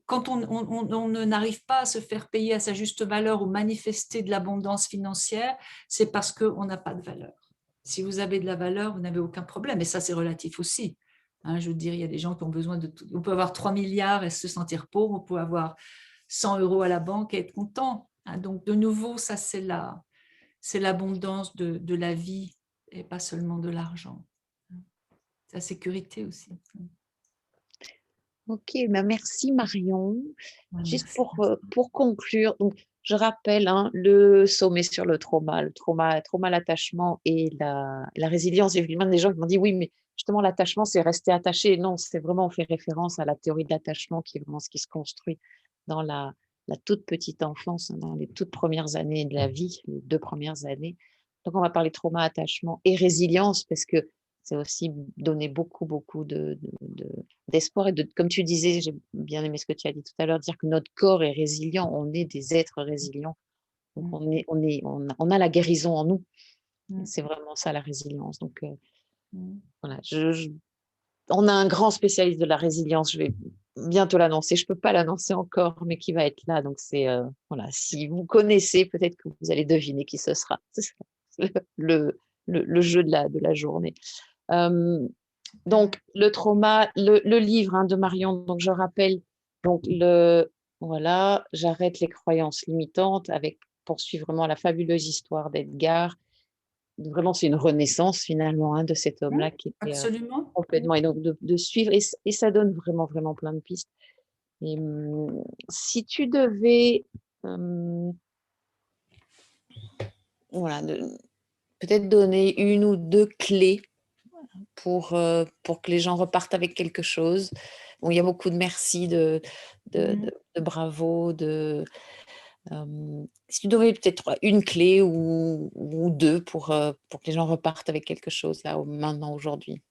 quand on n'arrive pas à se faire payer à sa juste valeur ou manifester de l'abondance financière, c'est parce qu'on n'a pas de valeur. Si vous avez de la valeur, vous n'avez aucun problème. Et ça, c'est relatif aussi. Hein, je veux dire, il y a des gens qui ont besoin de tout. On peut avoir 3 milliards et se sentir pauvre, on peut avoir 100 euros à la banque et être content. Hein, donc, de nouveau, ça, c'est l'abondance de la vie et pas seulement de l'argent. C'est la sécurité aussi. OK, bah, merci Marion. Ouais, Juste merci. pour conclure, donc je rappelle, hein, le sommet sur le trauma, l'attachement et la résilience. Il y a des gens qui m'ont dit: «Oui, mais justement l'attachement, c'est rester attaché». Non, c'est vraiment on fait référence à la théorie de l'attachement qui est vraiment ce qui se construit dans la toute petite enfance, hein, dans les toutes premières années de la vie, les 2 premières années. Donc on va parler trauma, attachement et résilience parce que c'est aussi donner beaucoup, beaucoup d'espoir et comme tu disais, j'ai bien aimé ce que tu as dit tout à l'heure, dire que notre corps est résilient, on est des êtres résilients. Donc Mm, on a la guérison en nous. mm, C'est vraiment ça la résilience. Donc mm. voilà, on a un grand spécialiste de la résilience. bientôt l'annoncer. Je ne peux pas l'annoncer encore, mais qui va être là. Donc, voilà, si vous connaissez, peut-être que vous allez deviner qui ce sera. Ce sera le jeu de la journée. Donc, le trauma, le livre de Marion, donc je rappelle, donc voilà, j'arrête les croyances limitantes avec poursuivre vraiment la fabuleuse histoire d'Edgar. Vraiment, c'est une renaissance finalement de cet homme-là qui était Absolument. complètement, et donc de suivre, et ça donne vraiment, vraiment plein de pistes. Et si tu devais, voilà, peut-être donner une ou deux clés pour que les gens repartent avec quelque chose. Bon, il y a beaucoup de merci, de bravo, si tu devais peut-être une clé ou deux pour que les gens repartent avec quelque chose là, maintenant, aujourd'hui.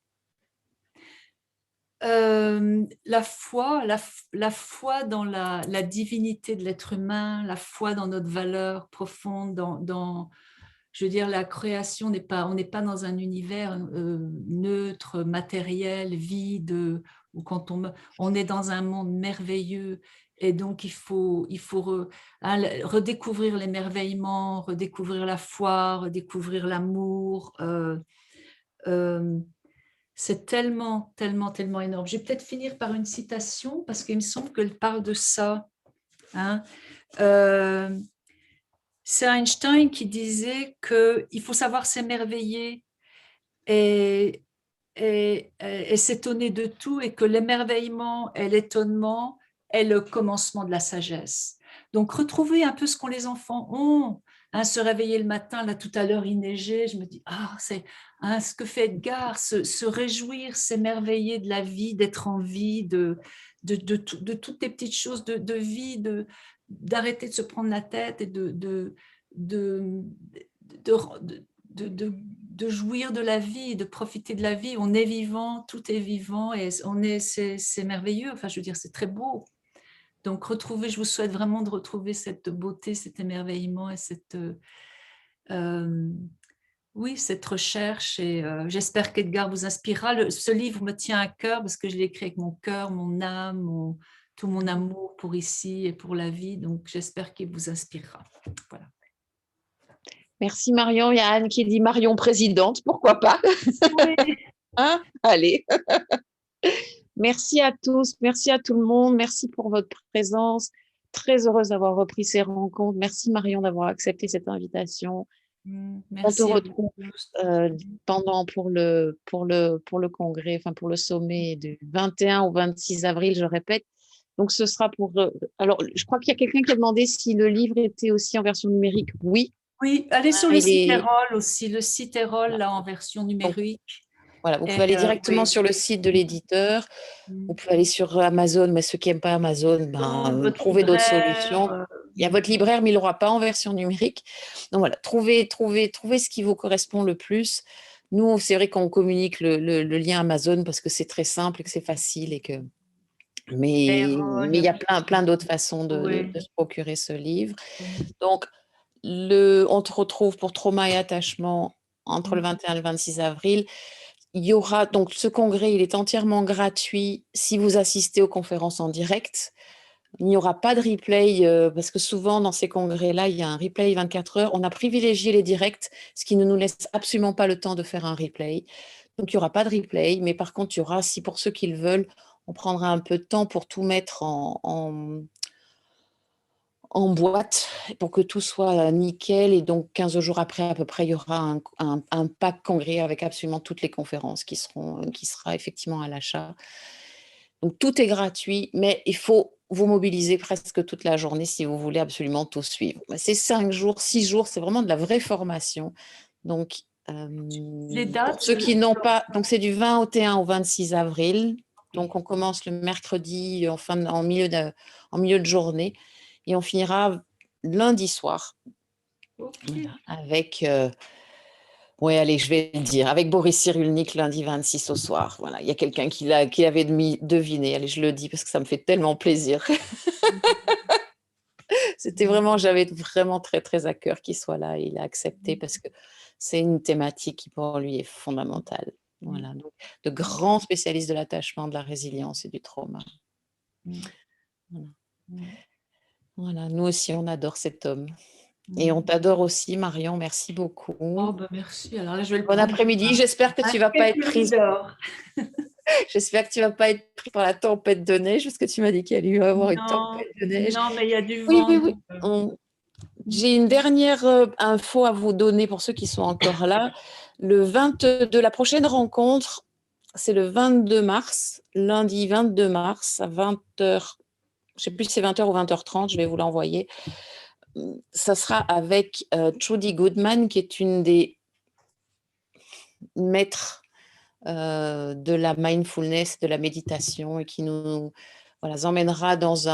La foi, la foi dans la divinité de l'être humain, la foi dans notre valeur profonde, je veux dire, la création n'est pas, on n'est pas dans un univers neutre, matériel, vide, ou quand on est dans un monde merveilleux, et donc il faut redécouvrir l'émerveillement, redécouvrir la foi, redécouvrir l'amour. C'est tellement, tellement, tellement énorme. Je vais peut-être finir par une citation parce qu'il me semble qu'elle parle de ça. Hein. C'est Einstein qui disait qu'il faut savoir s'émerveiller et, et s'étonner de tout, et que l'émerveillement et l'étonnement est le commencement de la sagesse. Donc, retrouver un peu ce qu'ont les enfants ont. Hein, se réveiller le matin, là tout à l'heure il neigeait, je me dis, c'est ce que fait Edgar, se réjouir, s'émerveiller de la vie, d'être en vie, de toutes les petites choses de vie, d'arrêter de se prendre la tête et de, de jouir de la vie, de profiter de la vie. On est vivant, tout est vivant, et c'est merveilleux. Enfin, je veux dire, c'est très beau. Donc, je vous souhaite vraiment de retrouver cette beauté, cet émerveillement et oui, cette recherche. Et j'espère qu'Edgar vous inspirera. Ce livre me tient à cœur parce que je l'ai écrit avec mon cœur, mon âme, tout mon amour pour ici et pour la vie. Donc, j'espère qu'il vous inspirera. Voilà. Merci Marion. Il y a Anne qui dit Marion présidente, pourquoi pas? Oui. Allez. Merci à tous, merci à tout le monde, merci pour votre présence. Très heureuse d'avoir repris ces rencontres. Merci Marion d'avoir accepté cette invitation. On te Merci à vous retrouve tous. pour le congrès, enfin pour le sommet du 21 au 26 avril, je répète. Donc ce sera pour. Alors, je crois qu'il y a quelqu'un qui a demandé si le livre était aussi en version numérique. Oui. Oui, allez sur le Il site est. Erol aussi, le site Erol Voilà. là en version Donc, numérique. voilà, vous Et, pouvez aller directement oui. sur le site de l'éditeur. Vous pouvez aller sur Amazon, mais ceux qui n'aiment pas Amazon, Votre trouvez d'autres libraire. solutions. Il y a votre libraire, mais il ne l'aura pas en version numérique. Donc voilà, trouvez ce qui vous correspond le plus. Nous, c'est vrai qu'on communique le lien Amazon parce que c'est très simple et que c'est facile. Mais Erol, il y a plein d'autres façons oui. de se procurer ce livre. Donc, on te retrouve pour Trauma et Attachement entre le 21 et le 26 avril. Il y aura donc ce congrès, il est entièrement gratuit si vous assistez aux conférences en direct. Il n'y aura pas de replay parce que souvent dans ces congrès-là, il y a un replay 24 heures. On a privilégié les directs, ce qui ne nous laisse absolument pas le temps de faire un replay. Donc il n'y aura pas de replay, mais par contre, il y aura, si pour ceux qui le veulent, on prendra un peu de temps pour tout mettre en boîte pour que tout soit nickel. Et donc, 15 jours après, à peu près, il y aura un pack congrès avec absolument toutes les conférences qui sera effectivement à l'achat. Donc, tout est gratuit, mais il faut vous mobiliser presque toute la journée si vous voulez absolument tout suivre. C'est 5 jours, 6 jours, c'est vraiment de la vraie formation. Donc, Les pour dates ceux qui n'ont pas, donc c'est du 21 au 26 avril. Donc, on commence le mercredi en milieu de journée. Et on finira lundi soir avec, oui, allez, je vais le dire, avec Boris Cyrulnik lundi 26 au soir. Voilà, il y a quelqu'un qui avait deviné. Allez, je le dis parce que ça me fait tellement plaisir. J'avais vraiment très, très à cœur qu'il soit là. Et il a accepté parce que c'est une thématique qui pour lui est fondamentale. Voilà, donc de grands spécialistes de l'attachement, de la résilience et du trauma. Mm. Voilà. Mm. Voilà, nous aussi, on adore cet homme. Et on Mm. t'adore aussi, Marion. Merci beaucoup. Oh, bah merci. Alors là, je vais le Bon prendre après-midi. J'espère que un tu vas pas être café prise. d'or. J'espère que tu vas pas être pris par la tempête de neige, parce que tu m'as dit qu'il allait y avoir une Non, tempête de neige. non, mais il y a du Oui, vent. oui, Donc, oui. J'ai une dernière info à vous donner pour ceux qui sont encore là. Le 22, la prochaine rencontre, c'est le 22 mars, lundi 22 mars à 20h. Je ne sais plus si c'est 20h ou 20h30, je vais vous l'envoyer. Ça sera avec Trudy Goodman, qui est une des maîtres de la mindfulness, de la méditation, et qui nous emmènera dans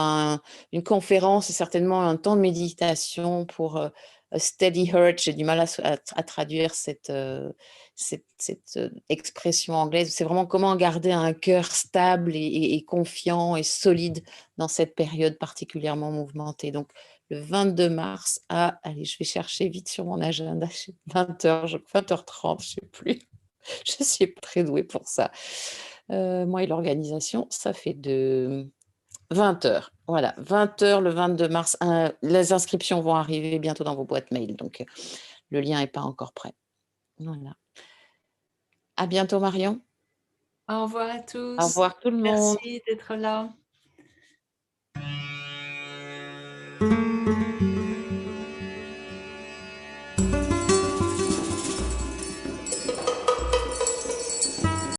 une conférence et certainement un temps de méditation pour a steady heart. J'ai du mal à traduire cette expression anglaise. C'est vraiment comment garder un cœur stable et confiant et solide dans cette période particulièrement mouvementée. Donc, le 22 mars allez, je vais chercher vite sur mon agenda, 20h, 20h30, je ne sais plus. Je suis pas très douée pour ça. Moi et l'organisation, ça fait de 20h. Voilà, 20h le 22 mars. Les inscriptions vont arriver bientôt dans vos boîtes mail, donc le lien n'est pas encore prêt. Voilà. À bientôt, Marion. au revoir à Au tous. revoir tout le monde. Merci d'être là.